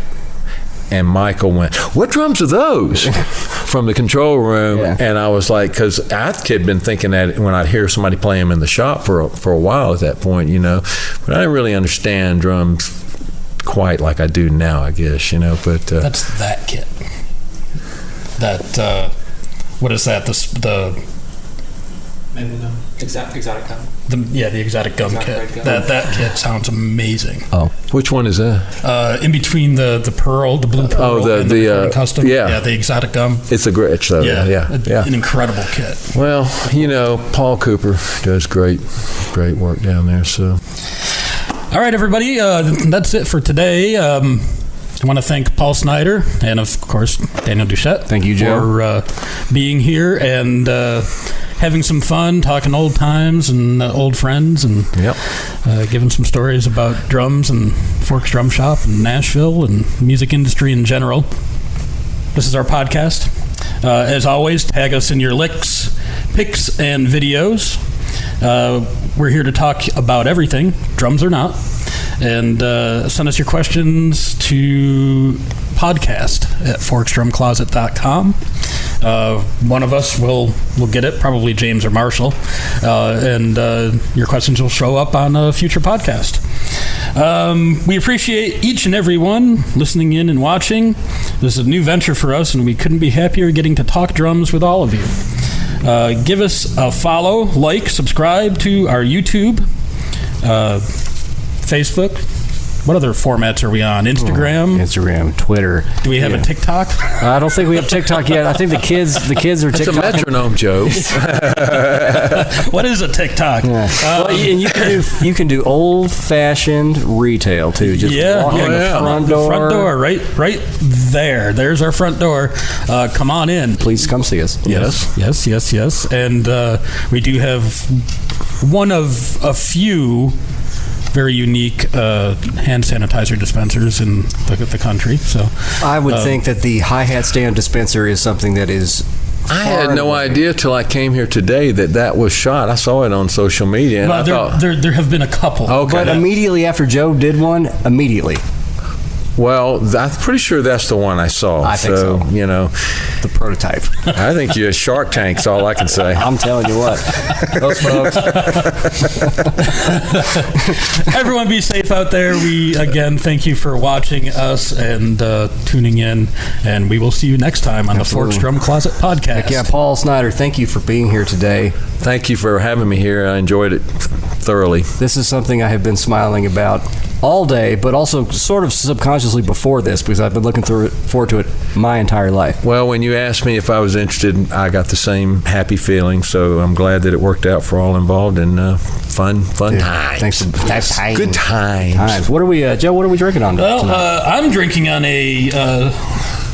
And Michael went, "What drums are those?" from the control room. Yeah. And I was like, because I had been thinking that when I'd hear somebody play them in the shop for a while at that point, but I didn't really understand drums quite like I do now, I guess, But That's that kit. That what is that? The Exotic gum. the exotic gum Exotic kit. gum. That kit sounds amazing. which one is that? In between the pearl, the blue pearl, and the custom. yeah. The exotic gum. It's a Gretsch, though. Yeah. An incredible kit. Well, Paul Cooper does great work down there. So, all right, everybody, that's it for today. I want to thank Paul Snyder and, of course, Daniel Duchette. Thank you, Joe, for being here and having some fun, talking old times and old friends, and giving some stories about drums and Forks Drum Shop and Nashville and music industry in general. This is our podcast. As always, tag us in your licks, pics, and videos. We're here to talk about everything, drums or not. And send us your questions to podcast@forksdrumcloset.com. One of us will get it, probably James or Marshall, and your questions will show up on a future podcast. We appreciate each and every one listening in and watching. This is a new venture for us, and we couldn't be happier getting to talk drums with all of you. Give us a follow, like, subscribe to our YouTube, Facebook. What other formats are we on? Instagram? Instagram, Twitter. Do we have a TikTok? I don't think we have TikTok yet. I think the kids are it's TikTok. a metronome, Joe. What is a TikTok? Yeah. And you can do old-fashioned retail too. Just walk in the front door. Front door, right there. There's our front door. Come on in. Please come see us. Yes. And we do have one of a few very unique hand sanitizer dispensers in the country. So I would think that the hi-hat stand dispenser is something that is. I had no idea till I came here today that was shot. I saw it on social media, and I thought there have been a couple. Okay. But immediately after Joe did one, immediately. Well, I'm pretty sure that's the one I saw. I think so. The prototype. I think you're a Shark Tank's all I can say. I'm telling you what. Those folks. Everyone be safe out there. We, again, thank you for watching us and tuning in, and we will see you next time on the Forks Drum Closet podcast. Heck yeah, Paul Snyder, thank you for being here today. Thank you for having me here. I enjoyed it thoroughly. This is something I have been smiling about all day, but also sort of subconsciously before this, because I've been looking forward to it my entire life. Well, when you asked me if I was interested, I got the same happy feeling, so I'm glad that it worked out for all involved, and fun times. Thanks for time. Good times. What are we, Joe, what are we drinking on tonight? I'm drinking on a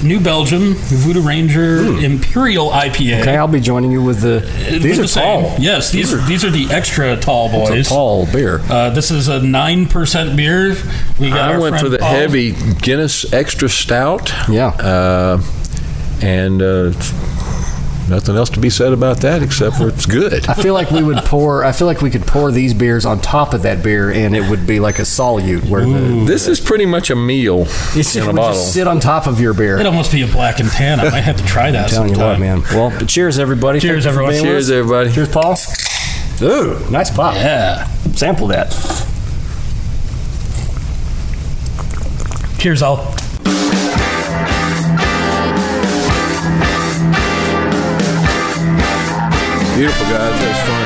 New Belgium Voodoo Ranger Imperial IPA. Okay, I'll be joining you with these are tall. Yes, these are the extra tall boys. It's a tall beer. This is a 9% beer. I went for the heavy Guinness Extra Stout. Yeah. And nothing else to be said about that except for it's good. I feel like we could pour these beers on top of that beer, and it would be like a solute. Where this is pretty much a meal in a bottle. Just sit on top of your beer. It'll almost be a black and tan. I might have to try that. I'm telling you what, man. Well, cheers, everybody. Cheers, everyone. Cheers, everybody. Cheers, Paul. Ooh, nice pop. Yeah. Sample that. Cheers, all. Beautiful, guys. That was fun.